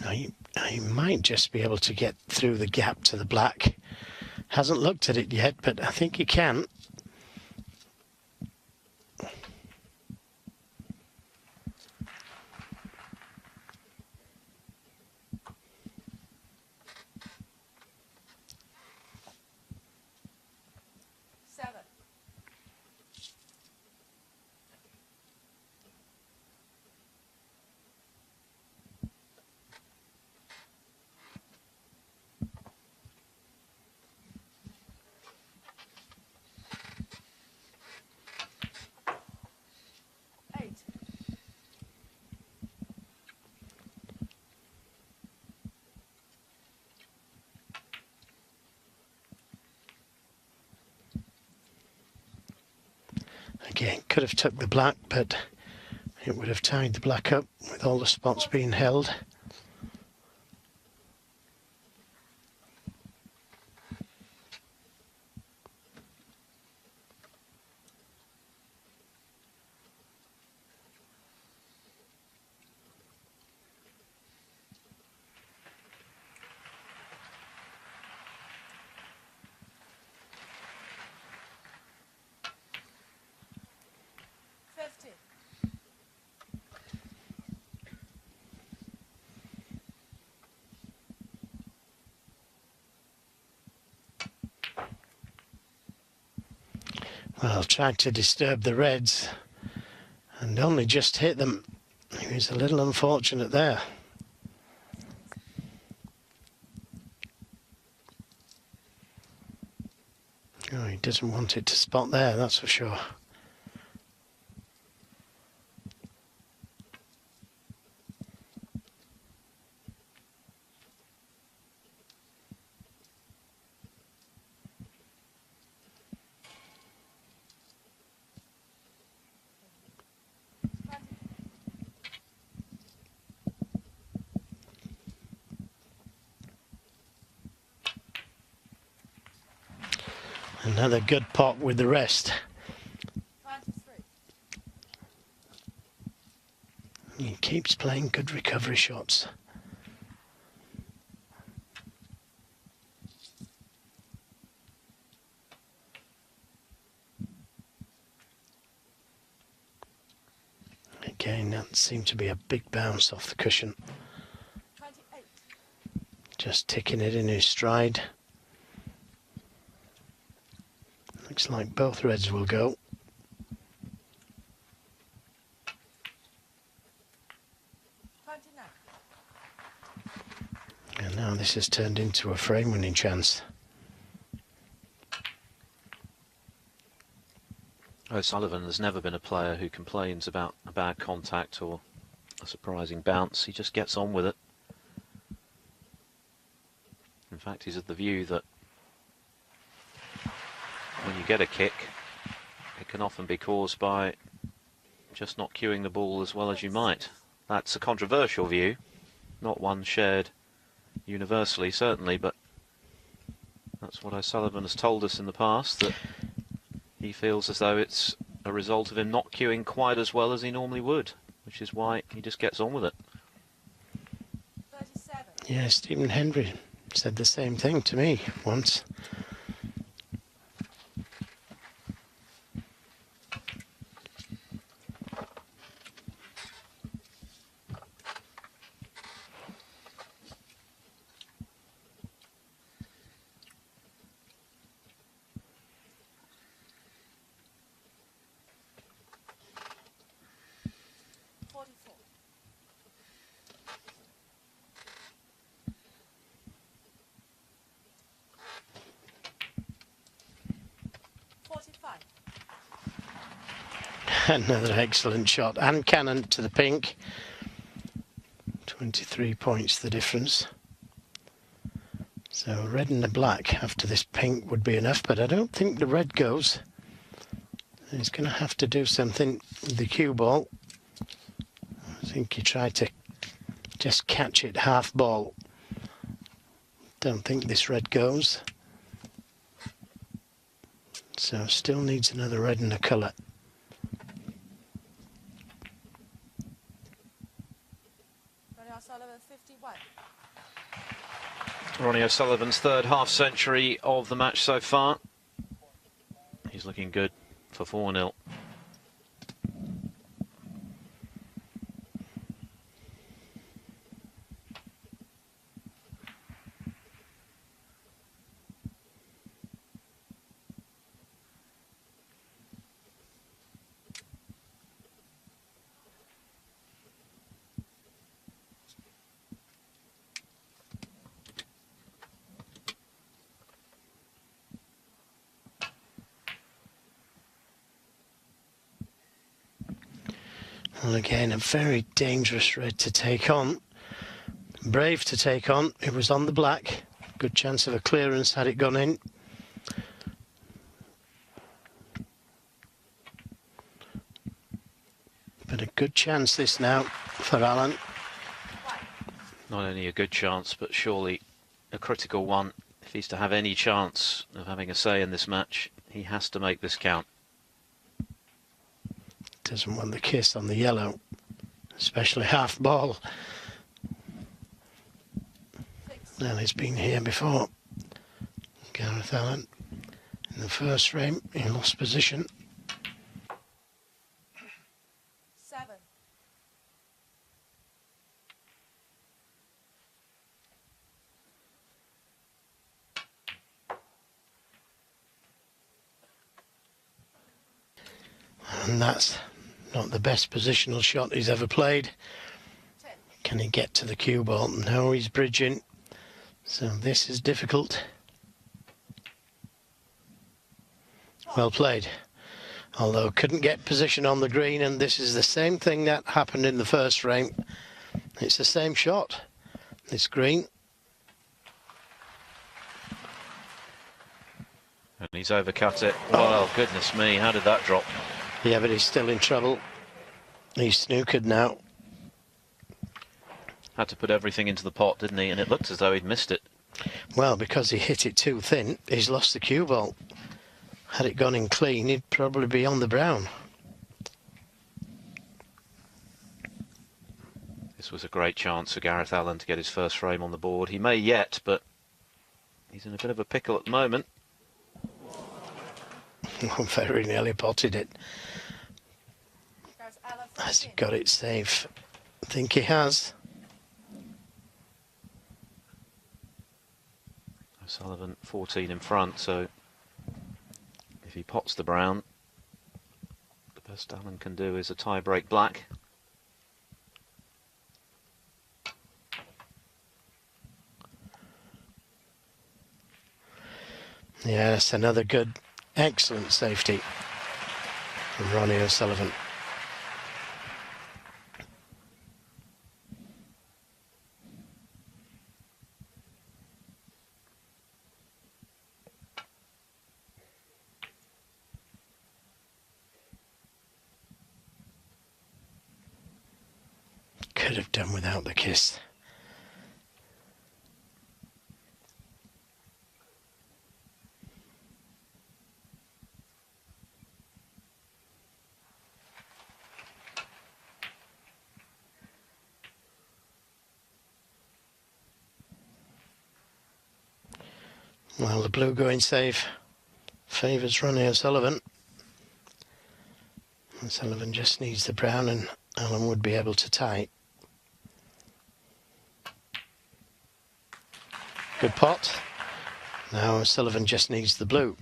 Now he might just be able to get through the gap to the black. Hasn't looked at it yet, but I think he can. Again, could have took the black, but it would have tied the black up with all the spots being held. Well, tried to disturb the reds and only just hit them. He was a little unfortunate there. Oh, he doesn't want it to spot there, that's for sure. Another good pot with the rest. He keeps playing good recovery shots. Again, that seemed to be a big bounce off the cushion. 28. Just ticking it in his stride. Looks like both reds will go. And now this has turned into a frame winning chance. O'Sullivan has never been a player who complains about a bad contact or a surprising bounce. He just gets on with it. In fact, he's of the view that when you get a kick, it can often be caused by just not cueing the ball as well as you might. That's a controversial view, not one shared universally, certainly, but that's what O'Sullivan has told us in the past, that he feels as though it's a result of him not cueing quite as well as he normally would, which is why he just gets on with it. 37. Yeah, Stephen Hendry said the same thing to me once. Another excellent shot, and cannon to the pink. 23 points the difference. So red and the black after this pink would be enough, but I don't think the red goes. He's going to have to do something with the cue ball. I think he tried to just catch it half ball. Don't think this red goes. So still needs another red and a colour. O'Sullivan 51. Ronnie O'Sullivan's third half century of the match so far. He's looking good for 4-0. Well, again, a very dangerous red to take on. Brave to take on. It was on the black. Good chance of a clearance had it gone in. Good chance this now for Alan. Not only a good chance, but surely a critical one. If he's to have any chance of having a say in this match, he has to make this count. Doesn't want the kiss on the yellow, especially half ball. Well, he's been here before. Gareth Allen. In the first frame, he lost position. 7. And that's not the best positional shot he's ever played. 10. Can he get to the cue ball? No, he's bridging. So this is difficult. Well played. Although couldn't get position on the green, and this is the same thing that happened in the first frame. It's the same shot. This green. And he's overcut it. Well, goodness me, how did that drop? Yeah, but he's still in trouble. He's snookered now. Had to put everything into the pot, didn't he? And it looked as though he'd missed it. Well, because he hit it too thin, he's lost the cue ball. Had it gone in clean, he'd probably be on the brown. This was a great chance for Gareth Allen to get his first frame on the board. He may yet, but he's in a bit of a pickle at the moment. Very nearly potted it. There's Ella Has he 14. got it safe? I think he has. O'Sullivan 14 in front, so if he pots the brown, the best Allen can do is a tie-break black. Yes, another good, excellent safety from Ronnie O'Sullivan. Could have done without the kiss. Well, the blue going safe favours Ronnie O'Sullivan. O'Sullivan just needs the brown and Allen would be able to tie. Good pot. Now O'Sullivan just needs the blue.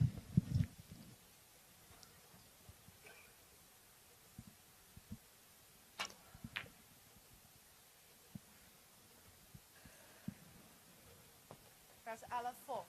There's Ella 4.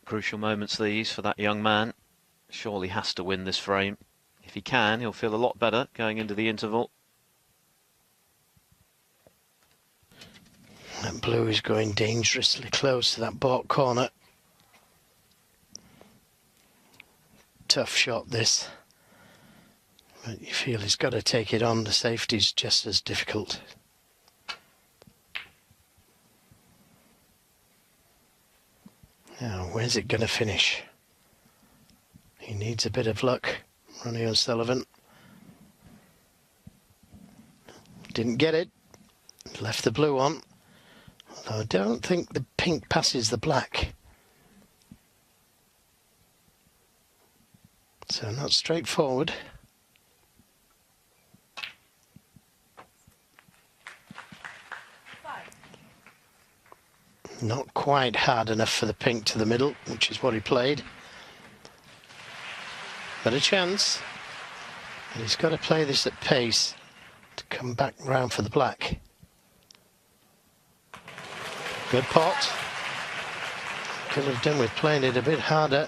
Crucial moments these for that young man. Surely has to win this frame. If he can, he'll feel a lot better going into the interval. That blue is going dangerously close to that baulk corner. Tough shot this. But you feel he's got to take it on. The safety's just as difficult. Now, where's it going to finish? He needs a bit of luck, Ronnie O'Sullivan. Didn't get it. Left the blue on. Although I don't think the pink passes the black. So not straightforward. Not quite hard enough for the pink to the middle, which is what he played. But a chance. And he's got to play this at pace to come back round for the black. Good pot. Could have done with playing it a bit harder.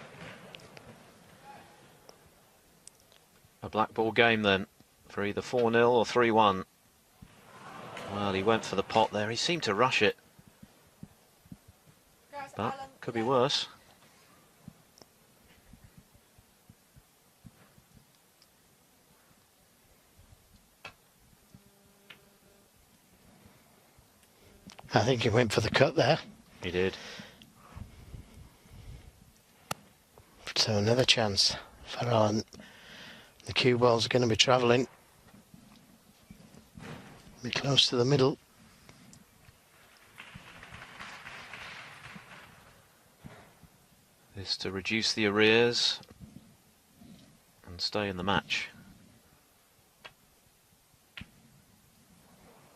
A black ball game then for either 4-0 or 3-1. Well, he went for the pot there. He seemed to rush it, but could be worse. I think he went for the cut there. He did. So another chance for Allen. The cue balls are going to be travelling. Be close to the middle. Is to reduce the arrears and stay in the match.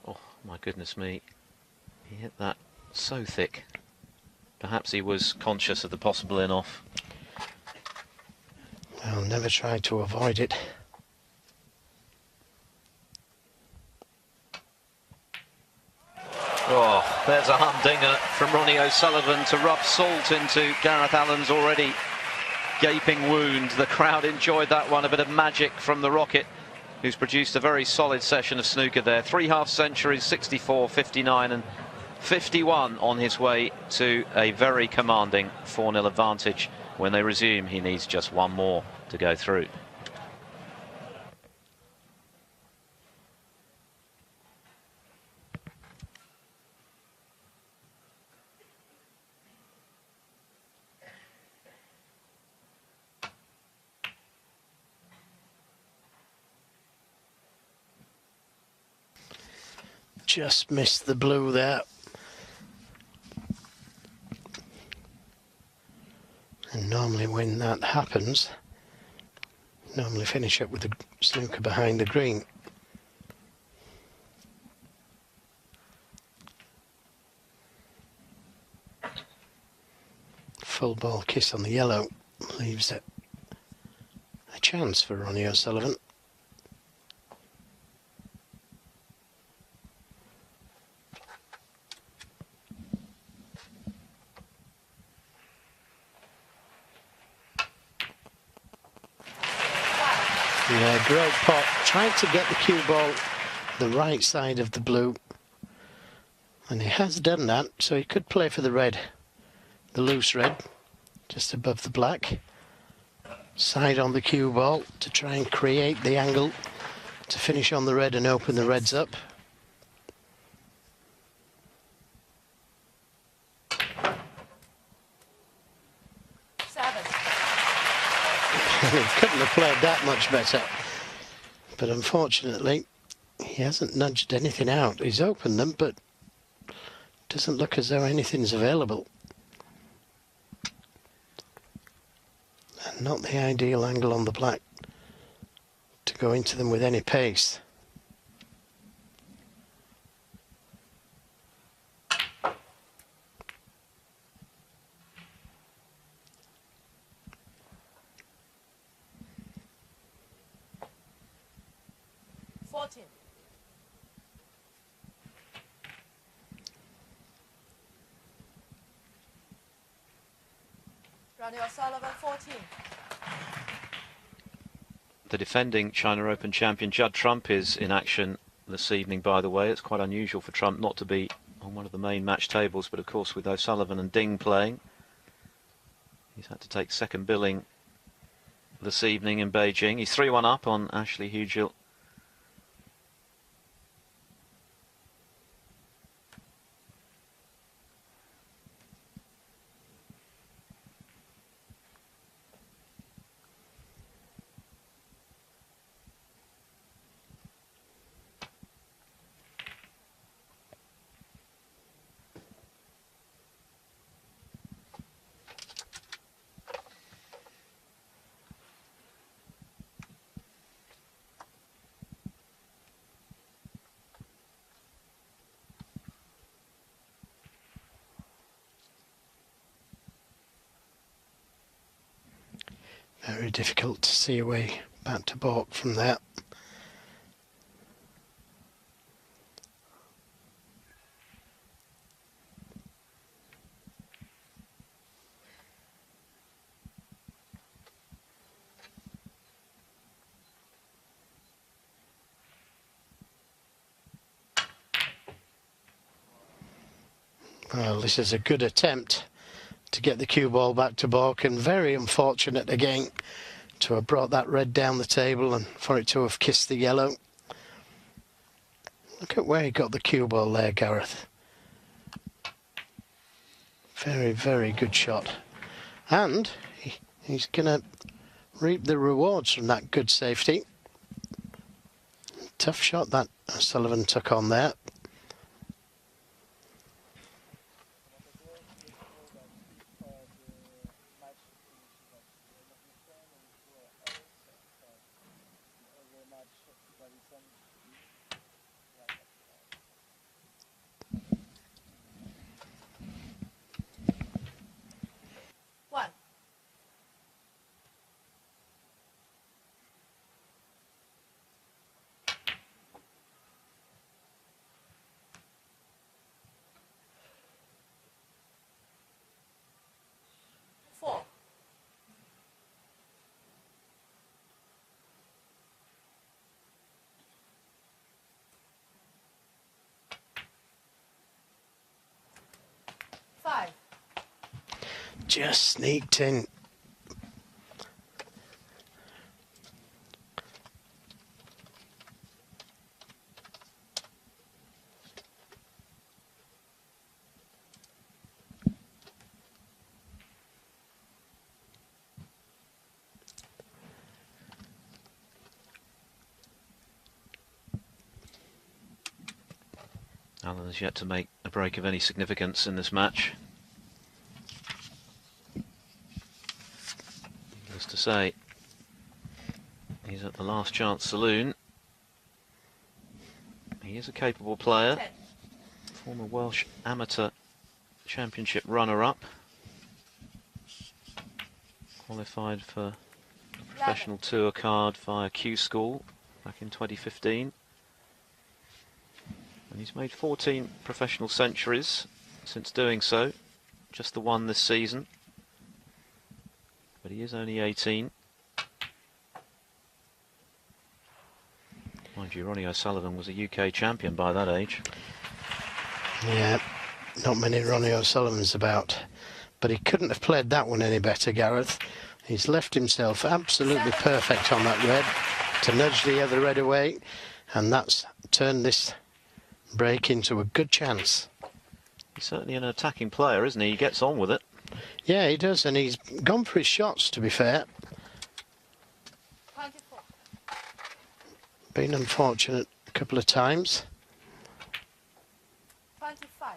Oh, my goodness me. He hit that so thick. Perhaps he was conscious of the possible in-off. I'll never try to avoid it. Oh, there's a humdinger from Ronnie O'Sullivan to rub salt into Gareth Allen's already gaping wound. The crowd enjoyed that one. A bit of magic from the Rocket, who's produced a very solid session of snooker there. 3 half centuries, 64, 59 and 51 on his way to a very commanding 4-0 advantage. When they resume, he needs just one more to go through. Just missed the blue there. And normally when that happens, normally finish up with the snooker behind the green. Full ball kiss on the yellow leaves it a chance for Ronnie O'Sullivan. Yeah, great pot. Tried to get the cue ball the right side of the blue. And he has done that, so he could play for the red. The loose red, just above the black. Side on the cue ball to try and create the angle to finish on the red and open the reds up. He couldn't have played that much better. But unfortunately, he hasn't nudged anything out. He's opened them, but doesn't look as though anything's available. And not the ideal angle on the black to go into them with any pace. Ronnie O'Sullivan, 14. The defending China Open champion Judd Trump is in action this evening, by the way. It's quite unusual for Trump not to be on one of the main match tables, but of course with O'Sullivan and Ding playing, he's had to take second billing this evening in Beijing. He's 3-1 up on Ashley Hugel. Very difficult to see a way back to balk from that. Well, this is a good attempt to get the cue ball back to baulk, and very unfortunate again to have brought that red down the table and for it to have kissed the yellow. Look at where he got the cue ball there, Gareth. Very, very good shot. And he's going to reap the rewards from that good safety. Tough shot that Sullivan took on there. One. Four. Five. Just sneaked in. Allen has yet to make a break of any significance in this match. Needless to say, he's at the last chance saloon. He is a capable player, former Welsh amateur championship runner-up, qualified for a professional tour card via Q School back in 2015. And he's made 14 professional centuries since doing so, just the one this season. But he is only 18. Mind you, Ronnie O'Sullivan was a UK champion by that age. Yeah, not many Ronnie O'Sullivans about. But he couldn't have played that one any better, Gareth. He's left himself absolutely perfect on that red to nudge the other red away. And that's turned this break into a good chance. He's certainly an attacking player, isn't he? He gets on with it. Yeah, he does, and he's gone for his shots, to be fair. 24. Been unfortunate a couple of times. 25.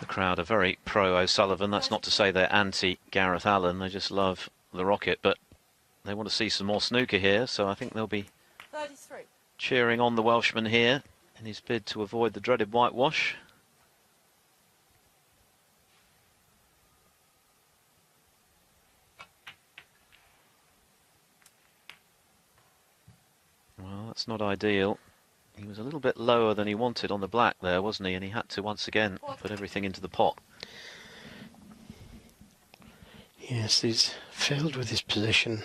The crowd are very pro O'Sullivan. That's not to say they're anti Gareth Allen. They just love the rocket, but they want to see some more snooker here, so I think they'll be 33. cheering on the Welshman here in his bid to avoid the dreaded whitewash. Well, that's not ideal. He was a little bit lower than he wanted on the black there, wasn't he? And he had to once again put everything into the pot. Yes, he's failed with his position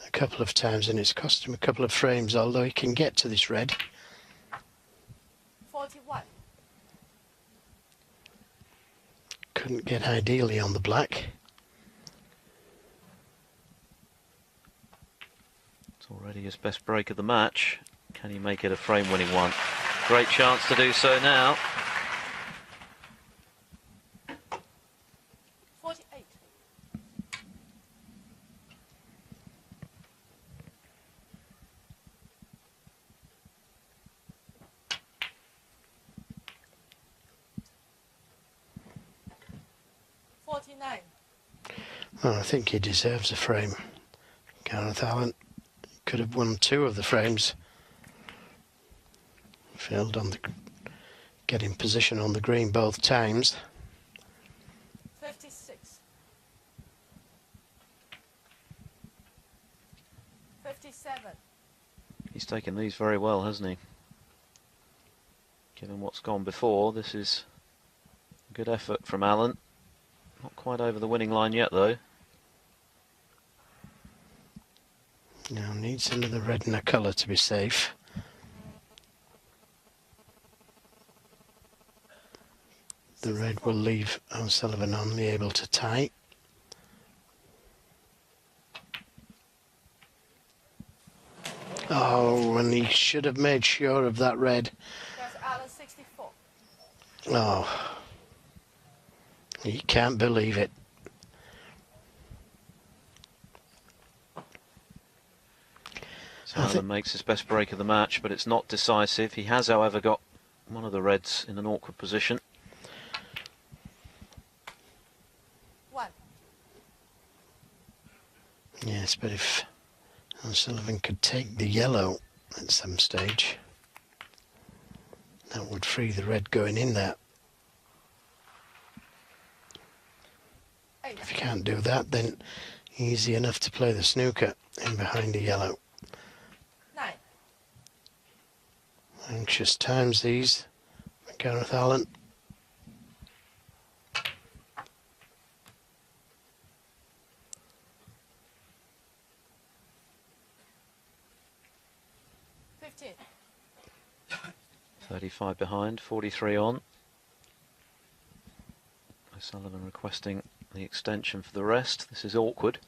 a couple of times, and it's cost him a couple of frames, although he can get to this red. 41. Couldn't get ideally on the black. It's already his best break of the match. Can he make it a frame-winning one? Great chance to do so now. 48. Well, I think he deserves a frame. Gareth Allen could have won 2 of the frames. Failed on the getting position on the green both times. 56. 57. He's taken these very well, hasn't he? Given what's gone before, this is Good effort from Alan. Not quite over the winning line yet, though. Now needs another red and a colour to be safe. The red will leave O'Sullivan only able to tie. Oh, and he should have made sure of that red. There's Alan 64. Oh, you can't believe it. So Alan makes his best break of the match, but it's not decisive. He has, however, got one of the reds in an awkward position. 1. Yes, but if O'Sullivan could take the yellow at some stage, that would free the red going in there. 8. If you can't do that, then easy enough to play the snooker in behind the yellow. 9. Anxious times these for Gareth Allen. 15. 35 behind, 43 on. O'Sullivan requesting the extension for the rest. This is awkward.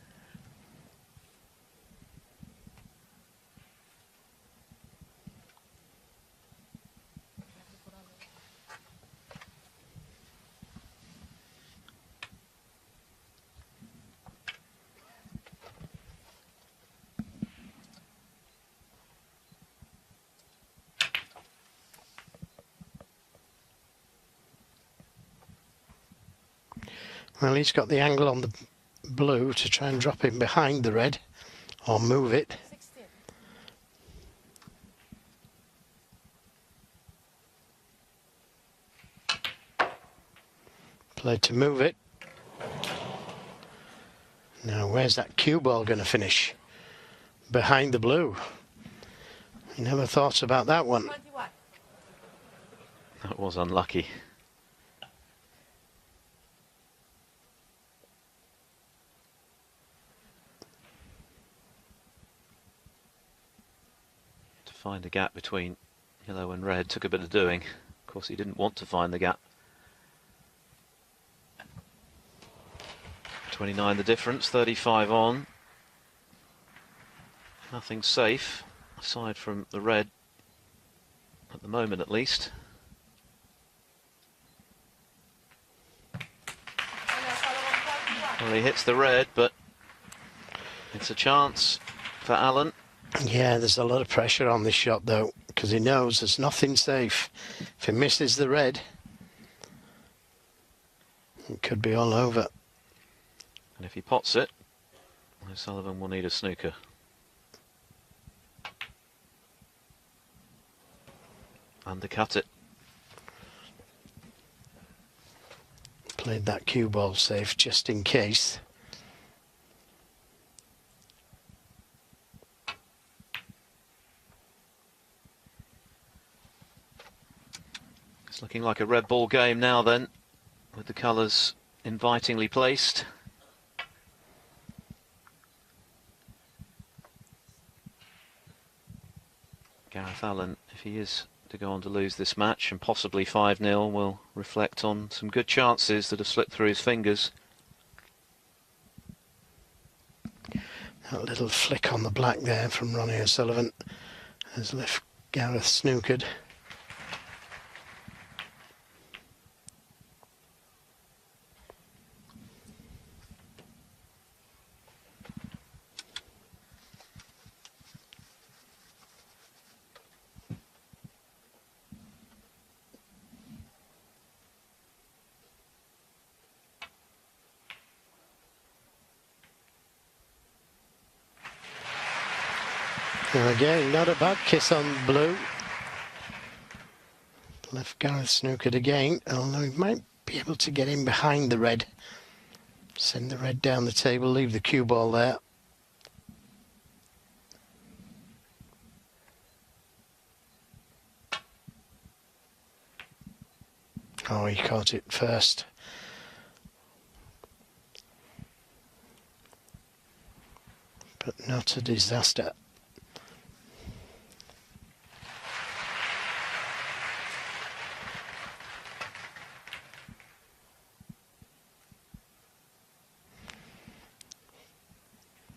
Well, he's got the angle on the blue to try and drop him behind the red or move it. 16. Played to move it. Now, where's that cue ball going to finish? Behind the blue. He never thought about that one. 21. That was unlucky. To find a gap between yellow and red took a bit of doing. Of course, he didn't want to find the gap. 29 the difference, 35 on. Nothing safe, aside from the red, at the moment at least. And O'Sullivan 21. Well, he hits the red, but it's a chance for Alan. Yeah, there's a lot of pressure on this shot though, because he knows there's nothing safe. If he misses the red, it could be all over. And if he pots it, O'Sullivan will need a snooker. Undercut it. Played that cue ball safe just in case. It's looking like a red ball game now then, with the colours invitingly placed. Gareth Allen, if he is to go on to lose this match, and possibly 5-0, will reflect on some good chances that have slipped through his fingers. That little flick on the black there from Ronnie O'Sullivan has left Gareth snookered. Now again, not a bad kiss on blue. Left Gareth snookered again, although he might be able to get in behind the red. Send the red down the table, leave the cue ball there. Oh, he caught it first. But not a disaster.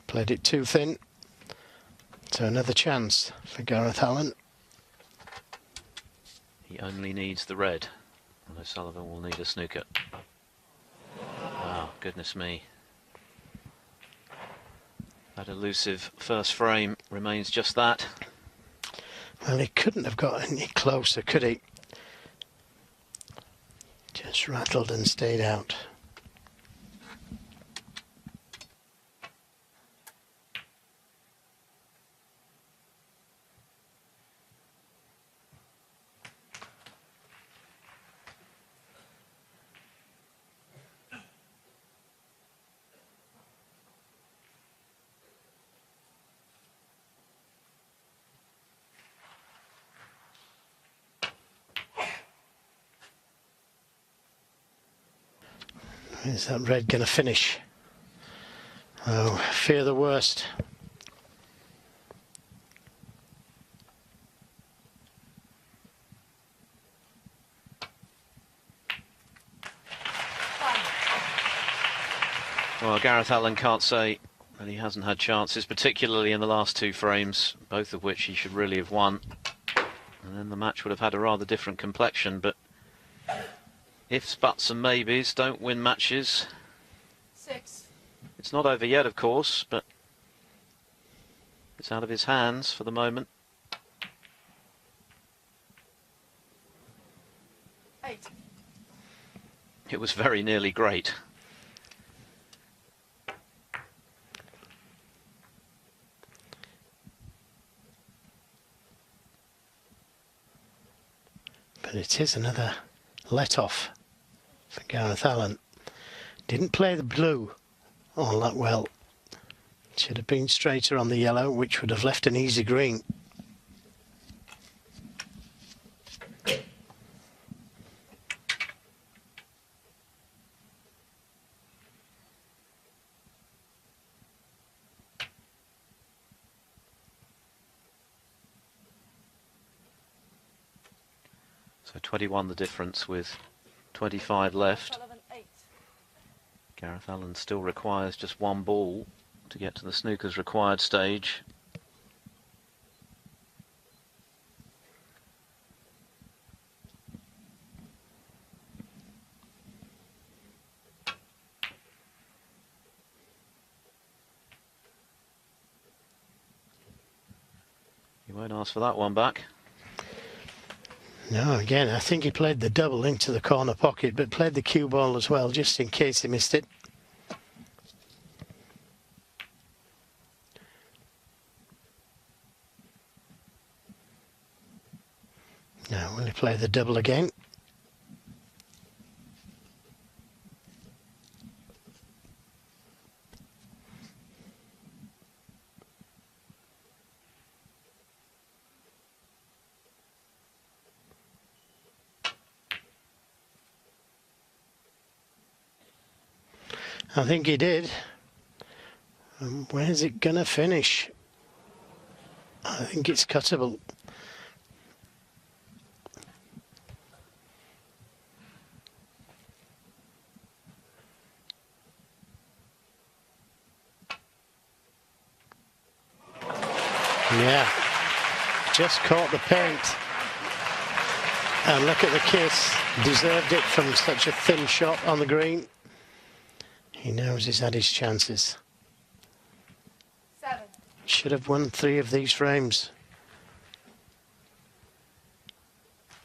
Played it too thin. So another chance for Gareth Allen. He only needs the red, and O'Sullivan will need a snooker. Oh, goodness me. That elusive first frame remains just that. Well, he couldn't have got any closer, could he? Just rattled and stayed out. Is that red going to finish? Oh, fear the worst. Well, Gareth Allen can't say that he hasn't had chances, particularly in the last two frames, both of which he should really have won. And then the match would have had a rather different complexion, but ifs, buts and maybes don't win matches. 6. It's not over yet, of course, but it's out of his hands for the moment. 8. It was very nearly great. But it is another let-off for Gareth Allen. Didn't play the blue all that well. Should have been straighter on the yellow, which would have left an easy green. So 21 the difference with 25 left. O'Sullivan 8. Gareth Allen still requires just one ball to get to the snooker's required stage. He won't ask for that one back. No, again, I think he played the double into the corner pocket, but played the cue ball as well, just in case he missed it. Now, will he play the double again? I think he did. Where's it going to finish? I think it's cuttable. Yeah, just caught the paint. And look at the kiss. Deserved it from such a thin shot on the green. He knows he's had his chances. 7. Should have won 3 of these frames.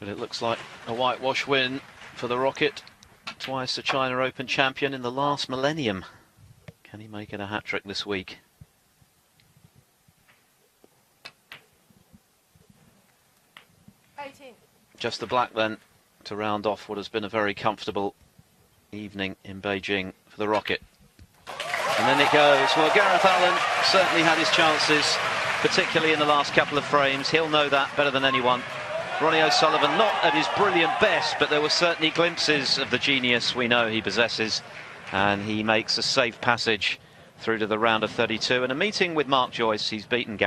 But it looks like a whitewash win for the Rocket. Twice the China Open champion in the last millennium. Can he make it a hat-trick this week? Just the black then to round off what has been a very comfortable evening in Beijing for the Rocket. And then it goes. Well, Gareth Allen certainly had his chances, particularly in the last couple of frames. He'll know that better than anyone. Ronnie O'Sullivan not at his brilliant best, but there were certainly glimpses of the genius we know he possesses, and he makes a safe passage through to the round of 32. And a meeting with Mark Joyce, he's beaten Gareth.